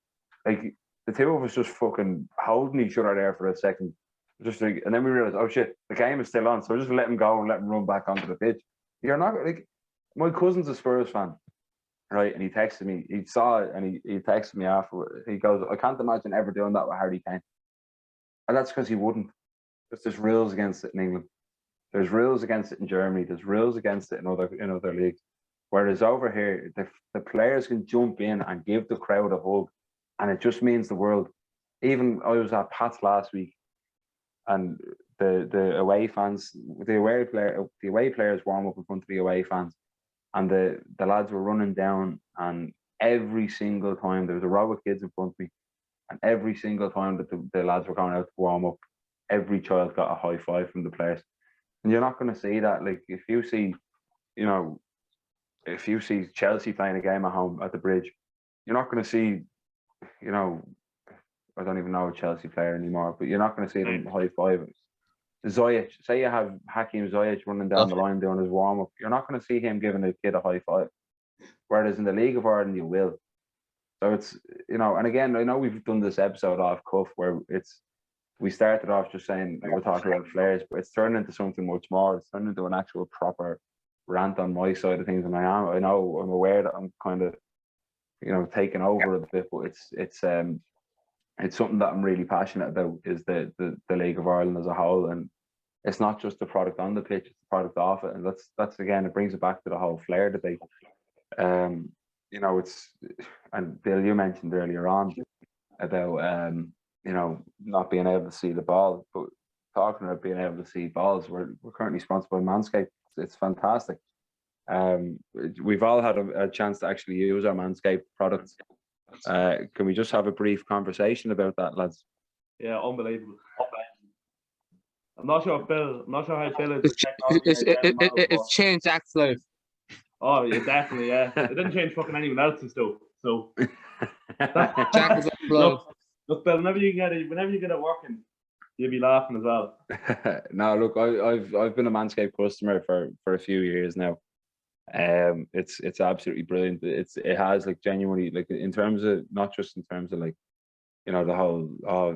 Like the two of us just fucking holding each other there for a second. Just like, and then we realized, oh shit, the game is still on. So just let him go and let him run back onto the pitch. You're not like my cousin's a Spurs fan, right? And he texted me. He saw it and he texted me after. He goes, I can't imagine ever doing that with Harry Kane. And that's because he wouldn't. There's rules against it in England. There's rules against it in Germany. There's rules against it in other leagues. Whereas over here, the players can jump in and give the crowd a hug, and it just means the world. Even I was at Pat's last week, and the away fans, the away players warm up in front of the away fans, and the lads were running down, and every single time there was a row of kids in front of me, and every single time that the lads were going out to warm up, every child got a high five from the players. And you're not going to see that. Like if you see Chelsea playing a game at home at the Bridge, you're not going to see, I don't even know a Chelsea player anymore, but you're not going to see them high five. Ziyech, say you have Hakim Ziyech running down the line doing his warm up, you're not going to see him giving a kid a high five. Whereas in the League of Ireland, you will. So it's and again, I know we've done this episode off cuff where we started off just saying we're talking about flares, but it's turned into something much more. It's turned into an actual proper rant on my side of things, and I'm aware that I'm kind of, taking over a bit, but it's something that I'm really passionate about is the League of Ireland as a whole, and it's not just the product on the pitch; it's the product off it, and that's again, it brings it back to the whole flair debate. It's and Bill, you mentioned earlier on about not being able to see the ball, but talking about being able to see balls, we're currently sponsored by Manscaped. It's fantastic. We've all had a chance to actually use our Manscaped products. Can we just have a brief conversation about that, lads? Yeah, unbelievable. I'm not sure how Bill is. It's changed Zach's life. Oh, yeah, definitely, yeah. It didn't change fucking anyone else's stuff. So Jack is upload. Look, Bill, whenever you get it working, You'll be laughing as well. No, look, I've been a Manscaped customer for a few years now. It's absolutely brilliant. It has like genuinely like in terms of not just in terms of like the whole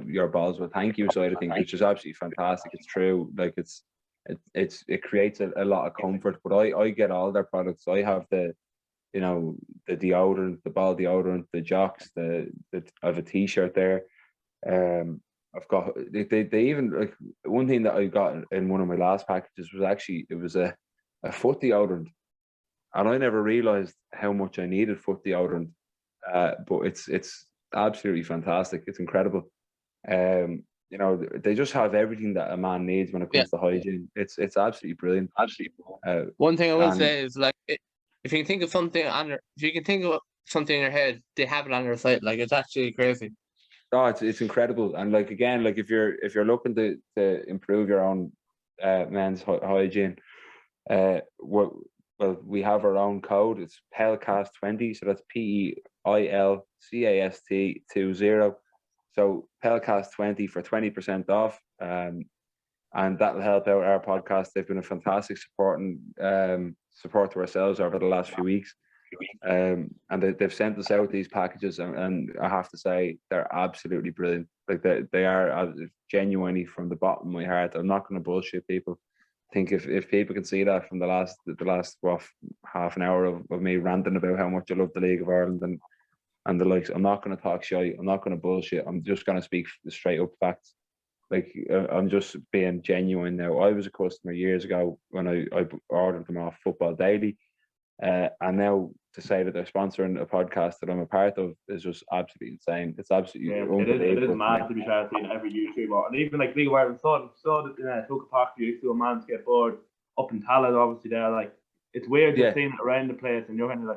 your balls will thank you side of things, which is absolutely fantastic. It's true. Like it creates a lot of comfort. But I get all their products. I have the deodorant, the ball deodorant, the jocks, I have a t-shirt there. I've got they even like one thing that I got in one of my last packages was actually it was a foot deodorant, and I never realized how much I needed foot deodorant. But it's absolutely fantastic. It's incredible. They just have everything that a man needs when it comes to hygiene. It's absolutely brilliant. One thing I will say is like if you can think of something if you can think of something in your head, they have it on their site. Like it's actually crazy. Oh, it's incredible. And like again, like if you're looking to improve your own men's hygiene, we have our own code. It's Peilcast 20, so that's Peilcast 20. So Peilcast 20 for 20% off. And that'll help out our podcast. They've been a fantastic support to ourselves over the last few weeks. And they've sent us out these packages, and I have to say they're absolutely brilliant. Like they are genuinely from the bottom of my heart. I'm not going to bullshit people. I think if people can see that from the last half an hour of me ranting about how much I love the League of Ireland and the likes, I'm not going to talk shit. I'm not going to bullshit. I'm just going to speak straight up facts. Like I'm just being genuine now. I was a customer years ago when I ordered them off Football Daily. And now to say that they're sponsoring a podcast that I'm a part of is just absolutely insane. It's absolutely unbelievable. It is mad to be trying to see every YouTuber, and even like League of Ireland saw that in Took a Park a Manscaped board up in Tallaght, obviously there. Like it's weird just seeing it around the place, and you're kind of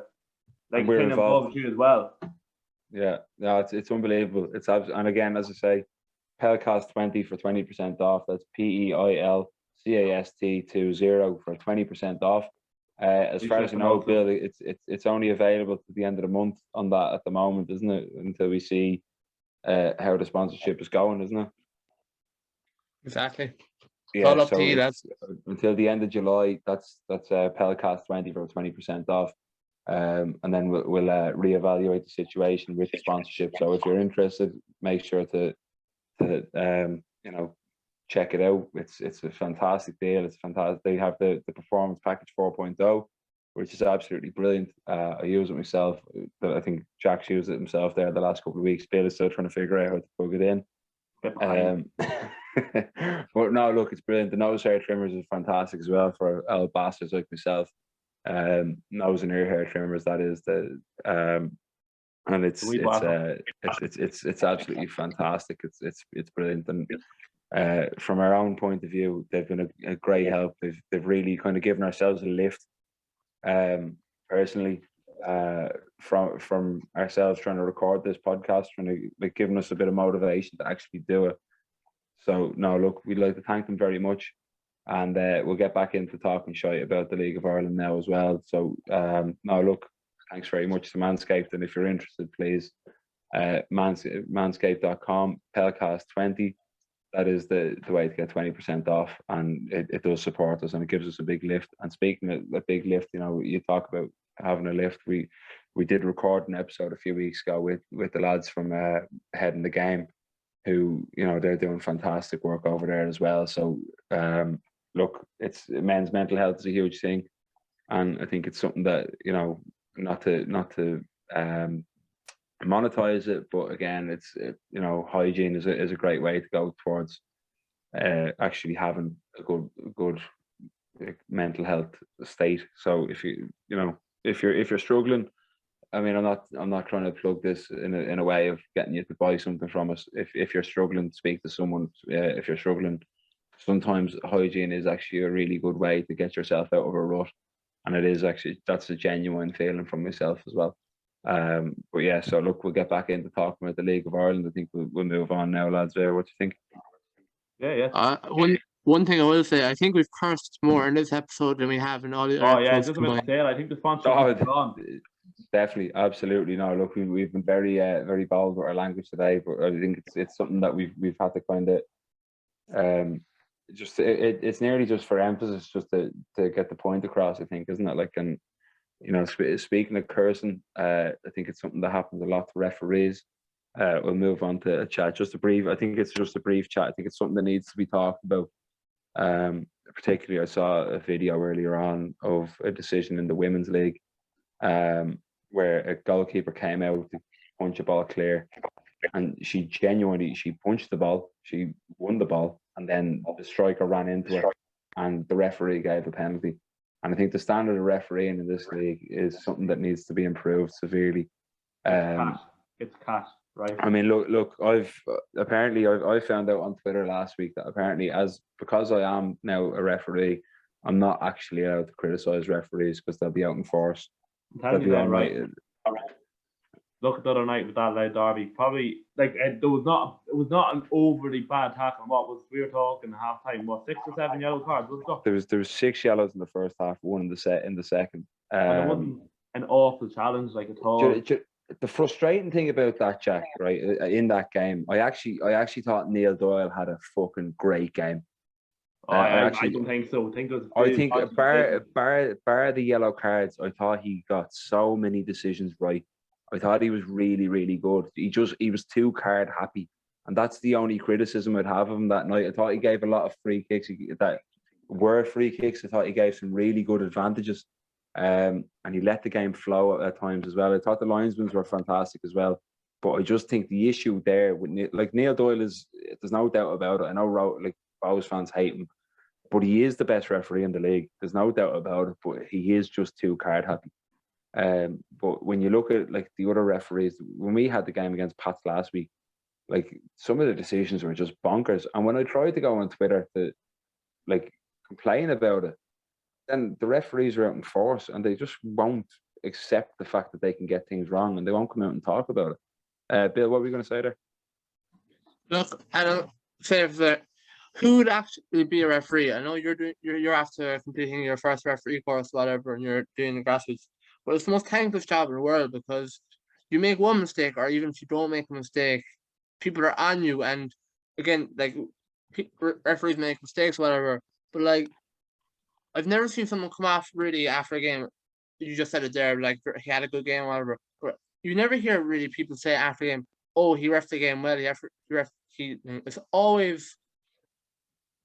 like kind of involved you as well. Yeah, no, it's unbelievable. It's and again, as I say, Peilcast 20 for 20% off. That's Peilcast 20 for 20% off. As far as I know, Bill, it's only available to the end of the month on that at the moment, isn't it? Until we see how the sponsorship is going, isn't it? Exactly. Yeah, all up to you, until the end of July. That's Peilcast 20 for 20% off. And then we'll reevaluate the situation with the sponsorship. So if you're interested, make sure to check it out. It's a fantastic deal. It's fantastic. They have the performance package 4.0, which is absolutely brilliant. I use it myself. I think Jack's used it himself there the last couple of weeks. Bill is still trying to figure out how to plug it in. But no, look, it's brilliant. The nose hair trimmers is fantastic as well for old bastards like myself. Nose and ear hair trimmers, that is and it's absolutely fantastic. It's brilliant. And from our own point of view, they've been a great help. They've really kind of given ourselves a lift. Personally, from ourselves trying to record this podcast, trying to giving us a bit of motivation to actually do it. So no, look, we'd like to thank them very much, and we'll get back into talking shite about the League of Ireland now as well. So no, look, thanks very much to Manscaped, and if you're interested, please, manscaped.com, Peilcast 20. That is the way to get 20% off, and it does support us, and it gives us a big lift. And speaking of a big lift, you talk about having a lift. We did record an episode a few weeks ago with the lads from Head in the Game, who they're doing fantastic work over there as well. So look, it's men's mental health is a huge thing, and I think it's something that not to monetize it, but again, it's hygiene is a great way to go towards actually having a good mental health state. So if you're struggling, I mean, I'm not trying to plug this in a way of getting you to buy something from us. If you're struggling, speak to someone. If you're struggling, sometimes hygiene is actually a really good way to get yourself out of a rut, and that's a genuine feeling from myself as well. But yeah, so look, we'll get back into talking about the League of Ireland. I think we'll move on now, lads. What do you think? Yeah. One thing I will say, I think we've cursed more in this episode than we have in all the other episodes. Just about to say, I think the sponsorship is gone. Definitely, absolutely. No, look, we've been very bold with our language today, but I think it's something that we've had to kind of It's nearly just for emphasis, just to get the point across. I think, isn't it? Like, and speaking of cursing, I think it's something that happens a lot to referees. We'll move on to a chat. Just a brief. I think it's just a brief chat. I think it's something that needs to be talked about. Particularly, I saw a video earlier on of a decision in the women's league, where a goalkeeper came out to punch a ball clear, and she punched the ball. She won the ball, and then the striker ran into her, and the referee gave a penalty. And I think the standard of refereeing in this league is something that needs to be improved severely. It's cat, right? I mean, look. I found out on Twitter last week that apparently, because I am now a referee, I'm not actually allowed to criticize referees because they'll be out in force. Tell you that, right? Look at the other night with that loud derby. Probably it was not an overly bad tackle. We were talking half time? What, 6 or 7 yellow cards? There was 6 yellows in the first half, 1 in the second. And it wasn't an awful challenge at all. The frustrating thing about that, Jack, right, in that game, I actually thought Neil Doyle had a fucking great game. I don't think so. I think bar the yellow cards, I thought he got so many decisions right. I thought he was really, really good. He was too card happy, and that's the only criticism I'd have of him that night. I thought he gave a lot of free kicks that were free kicks. I thought he gave some really good advantages, and he let the game flow at times as well. I thought the linesmen were fantastic as well, but I just think the issue there with Neil Doyle there's no doubt about it. I know Bowes fans hate him, but he is the best referee in the league. There's no doubt about it. But he is just too card happy. But when you look at the other referees, when we had the game against Pats last week, some of the decisions were just bonkers. And when I tried to go on Twitter to complain about it, then the referees are out in force and they just won't accept the fact that they can get things wrong and they won't come out and talk about it. Bill, what were you going to say there? Look, I don't say that. Who would actually be a referee? I know you're after completing your first referee course, whatever, and you're doing the grassroots. But it's the most thankless job in the world because you make one mistake, or even if you don't make a mistake, people are on you. And again, referees make mistakes, whatever. But I've never seen someone come off really after a game. You just said it there, he had a good game, whatever. But you never hear really people say after a game, "Oh, he reffed the game well." It's always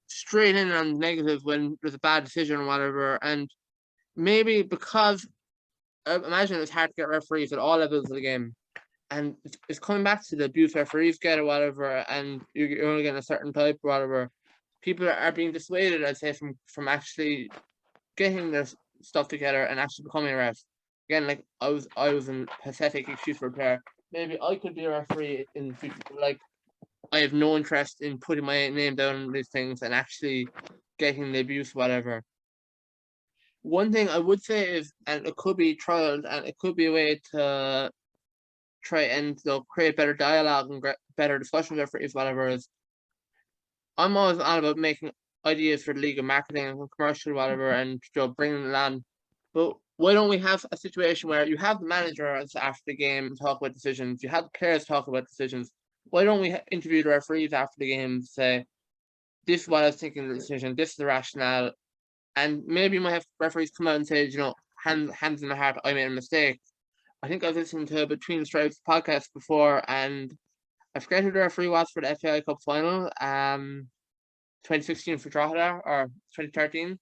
straight in on negative when there's a bad decision or whatever. And maybe because I imagine it's hard to get referees at all levels of the game, and it's coming back to the abuse referees get or whatever, and you're only getting a certain type or whatever. People are being dissuaded, I'd say, from actually getting their stuff together and actually becoming a ref. Again, I was in pathetic excuse for a player. Maybe I could be a referee in the future, but I have no interest in putting my name down on these things and actually getting the abuse, whatever. One thing I would say is, and it could be trialed, and it could be a way to try and create better dialogue and better discussions with referees, whatever, is I'm always on about making ideas for the league of marketing and commercial, whatever, and bringing it on. But why don't we have a situation where you have the manager after the game talk about decisions, you have the players talk about decisions? Why don't we interview the referees after the game to say, this is what I was thinking of the decision, this is the rationale, and maybe you might have referees come out and say, hands in the heart, I made a mistake. I think I was listening to Between the Stripes podcast before, and I forget who the referee was for the FAI Cup final, 2016 for Drogheda, or 2013,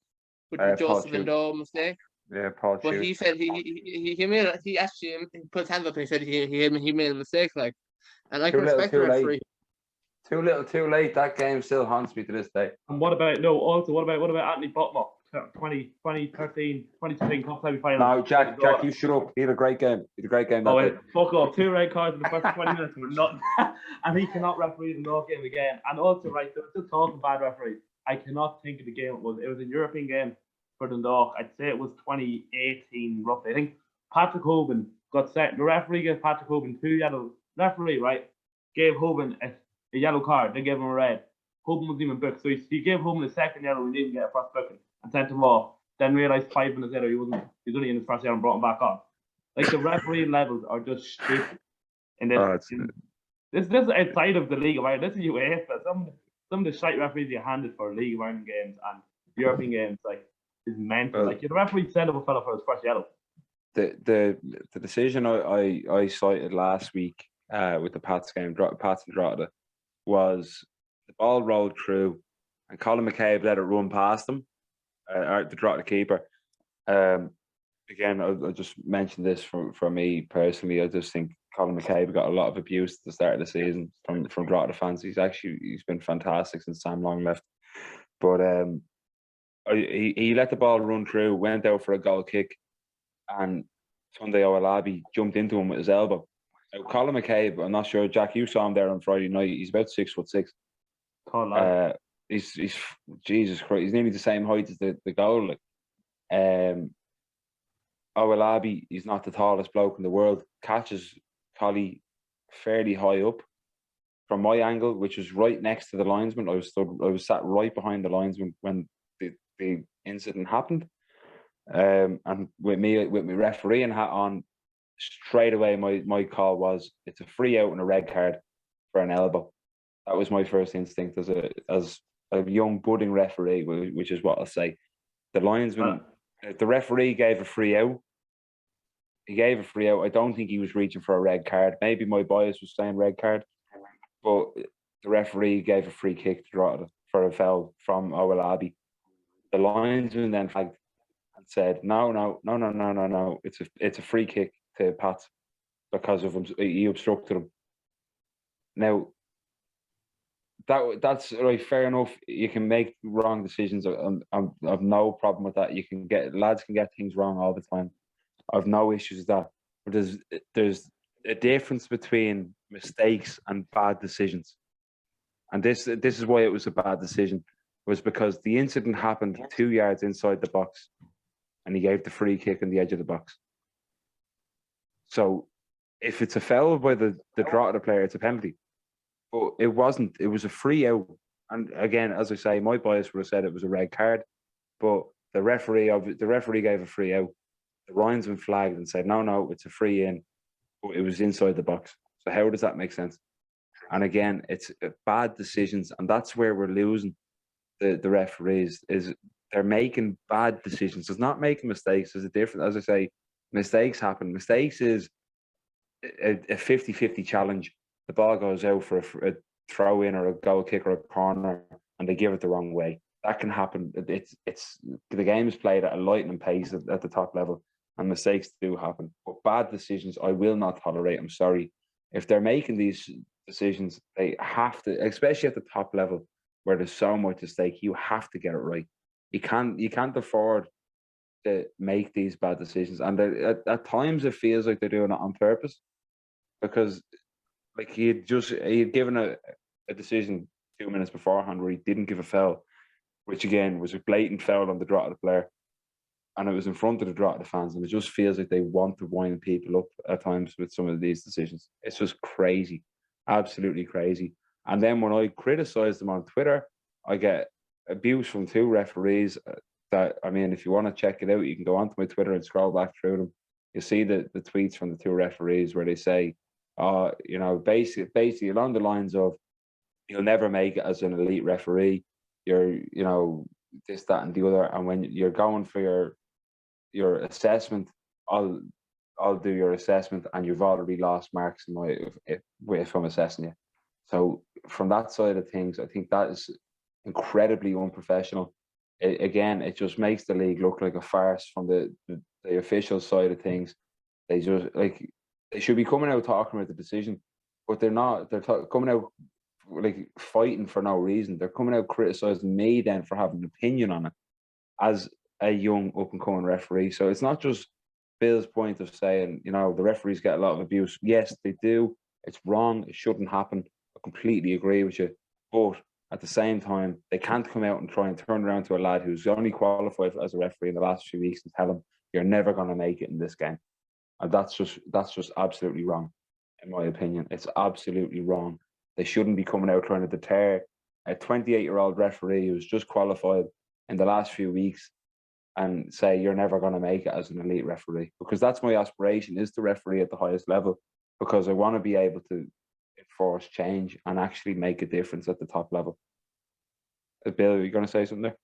with the Joseph Lindo mistake. Yeah, Paul. But he said he actually put his hands up and he said he made a mistake, and I can respect the referee. Too little, too late. That game still haunts me to this day. And what about Anthony Butler? 2013 Cup semi-final. No, Jack, you shut up. He had a great game. Fuck off. 2 red cards in the first 20 minutes were nothing. And he cannot referee the North game again. And also, right, they're still talking bad referees. I cannot think of the game it was. It was a European game for Dundalk. I'd say it was 2018, roughly. I think Patrick Hogan got set. The referee gave Patrick Hogan 2 yellows. Referee, right, gave Hogan a yellow card. They gave him a red. Hogan wasn't even booked. So he gave Hogan a second yellow and didn't get a first booking and sent him off. Then realised 5 minutes later he was only in his first yellow and brought him back on. The referee levels are just stupid. In this, this is outside of the league, right? This is UEFA. some of the shite referees you handed for League of Ireland games and European games, like, is mental. Like, the referee sent up a fella for his first yellow. The decision I cited last week with the Pats game, Pats and Drogheda, was the ball rolled through and Colin McCabe let it run past him, the Drogheda keeper. Again, I just mentioned this for me personally. I just think Colin McCabe got a lot of abuse at the start of the season from Drogheda fans. He's been fantastic since Sam Long left. But he let the ball run through, went out for a goal kick, and Sunday Owalabi jumped into him with his elbow. Now, Colin McCabe, I'm not sure, Jack, you saw him there on Friday night. He's about 6'6". He's Jesus Christ, he's nearly the same height as the goal. Like, Owalabi, he's not the tallest bloke in the world. Catches Collie fairly high up from my angle, which was right next to the linesman. I was sat right behind the linesman when the incident happened. And with me refereeing hat on, straight away my call was it's a free out and a red card for an elbow. That was my first instinct as a young budding referee, which is what I'll say. The linesman, the referee gave a free out. He gave a free out. I don't think he was reaching for a red card. Maybe my bias was saying red card, but the referee gave a free kick to Drogheda for a foul from Owalabi. The linesman then flagged and said, no, it's a free kick to Pats because of him. He obstructed him. Now, that's right. Fair enough. You can make wrong decisions. I've no problem with that. Lads can get things wrong all the time. I've no issues with that. But there's a difference between mistakes and bad decisions. And this is why it was a bad decision, was because the incident happened 2 yards inside the box and he gave the free kick on the edge of the box. So if it's a foul by the Drogheda player, it's a penalty. But it wasn't. It was a free out. And again, as I say, my bias would have said it was a red card. But the referee gave a free out. The linesman flagged and said, no, it's a free in. But it was inside the box. So how does that make sense? And again, it's bad decisions. And that's where we're losing the referees, is they're making bad decisions. It's not making mistakes. There's a difference. As I say, mistakes happen. Mistakes is a 50-50 challenge. The ball goes out for a throw in or a goal kick or a corner and they give it the wrong way. That can happen. It's the game is played at a lightning pace at the top level and mistakes do happen. But bad decisions, I will not tolerate. I'm sorry. If they're making these decisions, they have to, especially at the top level where there's so much at stake, you have to get it right. You can't afford to make these bad decisions. And at times it feels like they're doing it on purpose, because like he had given a decision 2 minutes beforehand where he didn't give a foul, which again was a blatant foul on the Drogheda player, and it was in front of the Drogheda fans, and it just feels like they want to wind people up at times with some of these decisions. It's just crazy, absolutely crazy. And then when I criticise them on Twitter, I get abuse from 2 referees. That, I mean, if you want to check it out, you can go onto my Twitter and scroll back through them. You see the tweets from the 2 referees where they say, basically along the lines of, you'll never make it as an elite referee. You're, this, that, and the other. And when you're going for your assessment, I'll do your assessment, and you've already lost marks if I'm assessing you. So from that side of things, I think that is incredibly unprofessional. It just makes the league look like a farce from the official side of things. They just they should be coming out talking about the decision, but they're not. They're coming out like fighting for no reason. They're coming out criticizing me then for having an opinion on it as a young up and coming referee. So it's not just Bill's point of saying, the referees get a lot of abuse. Yes, they do. It's wrong. It shouldn't happen. I completely agree with you. But at the same time, they can't come out and try and turn around to a lad who's only qualified as a referee in the last few weeks and tell him, you're never going to make it in this game. And that's just absolutely wrong, in my opinion. It's absolutely wrong. They shouldn't be coming out trying to deter a 28-year-old referee who's just qualified in the last few weeks and say, you're never going to make it as an elite referee. Because that's my aspiration, is to referee at the highest level, because I want to be able to enforce change and actually make a difference at the top level. Bill, are you going to say something there?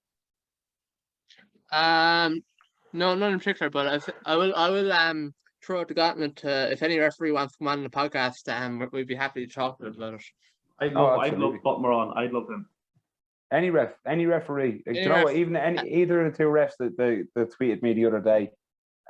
No, not in particular, but I will throw out the gauntlet to if any referee wants to come on the podcast, we'd be happy to talk to them about it. I'd love Butler on. I'd love him. Any referee. Do you know what? Even either of the two refs that tweeted me the other day,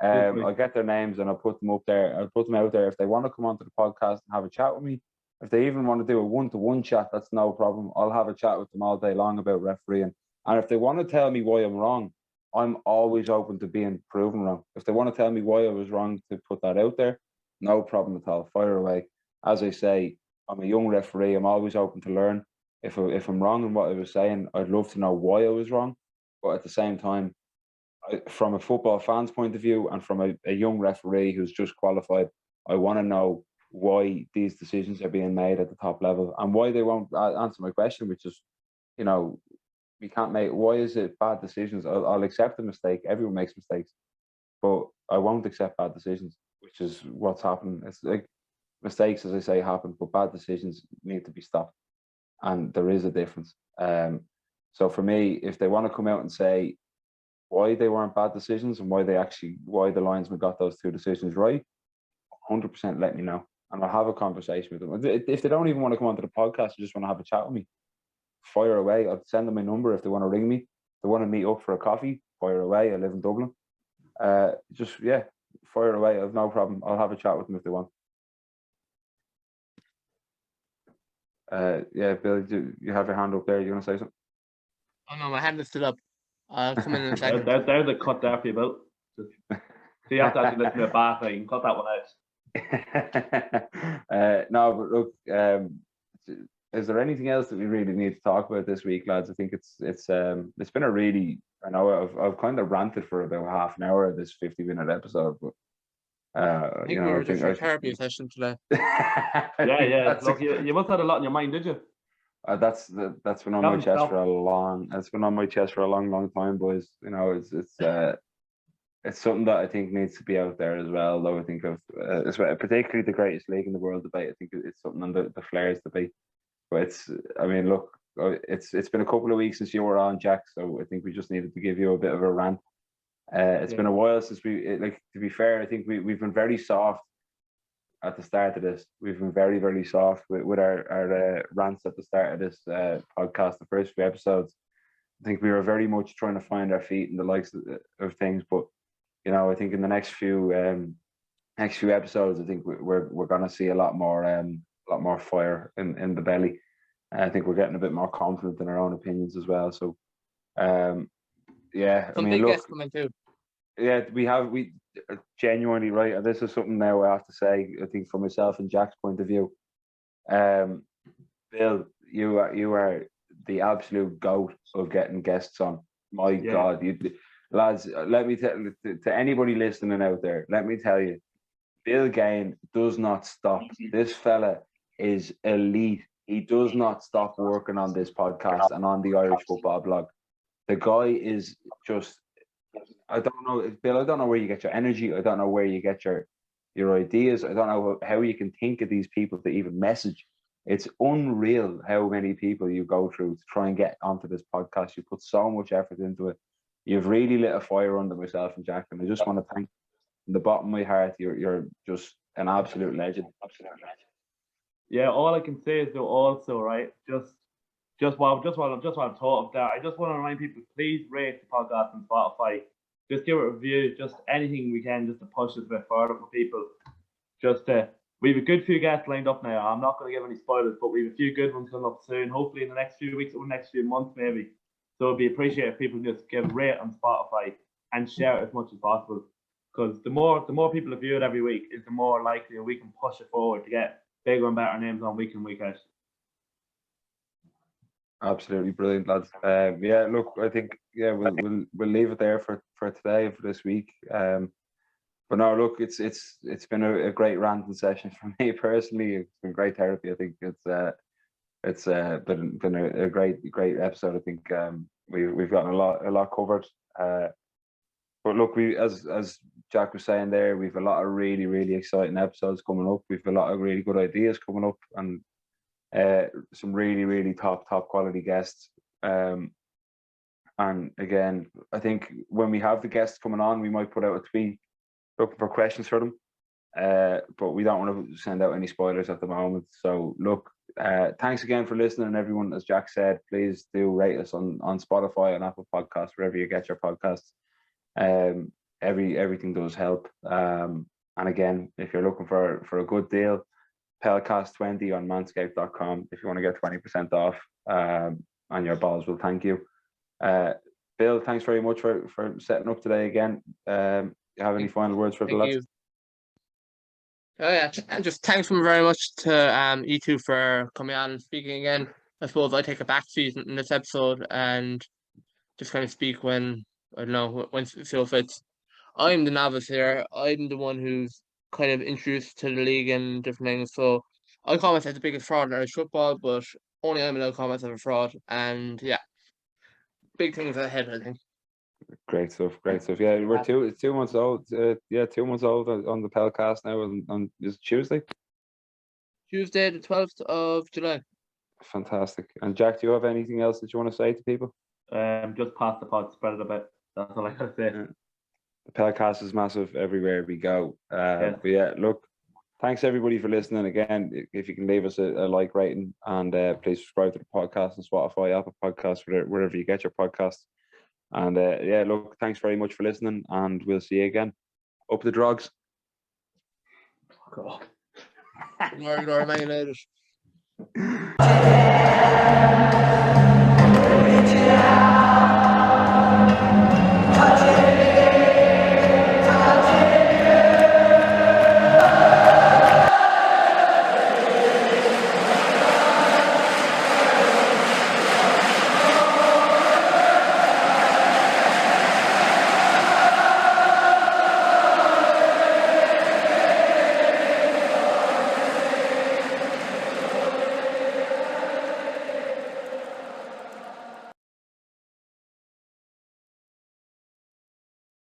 I'll get their names and I'll put them up there. I'll put them out there if they want to come onto the podcast and have a chat with me. If they even want to do a one-to-one chat, that's no problem. I'll have a chat with them all day long about refereeing. And if they want to tell me why I'm wrong, I'm always open to being proven wrong. If they want to tell me why I was wrong to put that out there, no problem at all. Fire away. As I say, I'm a young referee. I'm always open to learn. If I'm wrong in what I was saying, I'd love to know why I was wrong. But at the same time, from a football fan's point of view and from a young referee who's just qualified, I want to know why these decisions are being made at the top level and why they won't answer my question, which is, we can't make, why is it bad decisions? I'll accept a mistake. Everyone makes mistakes, but I won't accept bad decisions, which is what's happening. It's like mistakes, as I say, happen, but bad decisions need to be stopped. And there is a difference. So for me, if they want to come out and say why they weren't bad decisions and why the linesman got those two decisions right, 100% let me know. And I'll have a conversation with them. If they don't even want to come onto the podcast, they just want to have a chat with me, fire away. I'll send them my number if they want to ring me. If they want to meet up for a coffee, fire away. I live in Dublin. Fire away. I have no problem. I'll have a chat with them if they want. Bill, you have your hand up there. You want to say something? Oh no, my hand is still up. I'll come in a second. There's a cut there for you, Bill. So you have to actually listen to a bath. You can cut that one out. No, but look, is there anything else that we really need to talk about this week, lads? I think it's been a really, I know I've kind of ranted for about half an hour of this 50-minute episode, but I think we were just a therapy session today. Yeah. Look, you must have had a lot in your mind, did you? That's been on my chest for a long. It's been on my chest for a long time, boys. It's something that I think needs to be out there as well. Though I think of particularly the greatest league in the world debate. I think it's something on the Flares debate. But it's been a couple of weeks since you were on, Jack. So I think we just needed to give you a bit of a rant. It's been a while since to be fair, I think we've been very soft at the start of this. We've been very, very soft with our rants at the start of this podcast, the first few episodes. I think we were very much trying to find our feet in the likes of things. But, I think in the next few episodes, I think we're going to see a lot more fire in the belly. I think we're getting a bit more confident in our own opinions as well. So, some big guests coming too. Yeah, we genuinely right. And this is something now I have to say, I think from myself and Jack's point of view. Bill, you are the absolute goat of getting guests on. My God, lads, let me tell to anybody listening out there, let me tell you, Bill Gain does not stop. This fella is elite. He does not stop working on this podcast and on the Irish Football Blog. The guy is just, I don't know, Bill, I don't know where you get your energy. I don't know where you get your ideas. I don't know how you can think of these people to even message. It's unreal how many people you go through to try and get onto this podcast. You put so much effort into it. You've really lit a fire under myself and Jack, and I just want to thank you from the bottom of my heart. You're just an absolute legend. Yeah, all I can say is though also, right, just while I'm taught of that, I just want to remind people, please rate the podcast on Spotify. Just give it a review, just anything we can just to push it a bit further for people. We have a good few guests lined up now. I'm not going to give any spoilers, but we have a few good ones coming up soon, hopefully in the next few weeks or next few months maybe. So it'd be appreciated if people just give a rate on Spotify and share it as much as possible. Because the more people that view it every week, is the more likely we can push it forward to get bigger and better names on week in, week out. Absolutely brilliant, lads. Look, I think we'll leave it there for today, for this week. But no, look, it's been a great ranting session for me personally. It's been great therapy. I think it's been a great episode. I think we've gotten a lot covered. But look, we as Jack was saying there, we've a lot of really, really exciting episodes coming up. We've a lot of really good ideas coming up, and some really, really top quality guests. And again, I think when we have the guests coming on, we might put out a tweet looking for questions for them. But we don't want to send out any spoilers at the moment. So look, thanks again for listening, everyone. As Jack said, please do rate us on Spotify and Apple Podcasts, wherever you get your podcasts. Everything does help. And again, if you're looking for a good deal, Peilcast 20 on manscaped.com if you want to get 20% off. And your balls will thank you. Bill, thanks very much for setting up today again. You have any final words for the lads? You. Oh yeah, and just thanks very much to you two for coming on and speaking again. I suppose I take a back seat in this episode and just kind of speak when I don't know when it feels fits. I'm the novice here. I'm the one who's kind of introduced to the league and different things. So I call myself the biggest fraud in Irish football, but only I'm allowed to call myself a fraud. And yeah, big things ahead, I think. Great stuff. Yeah, we're 2 months old. 2 months old on the Peilcast now. On is it Tuesday? Tuesday, the 12th of July. Fantastic. And Jack, do you have anything else that you want to say to people? Just pass the pod, spread it a bit. That's all I gotta say. Yeah. The Peilcast is massive everywhere we go. But yeah, look, thanks everybody for listening. Again, if you can leave us a like rating and please subscribe to the podcast on Spotify, Apple Podcasts, wherever you get your podcasts. And yeah, look, thanks very much for listening, and we'll see you again. Up the drugs. God. Glory, Man United.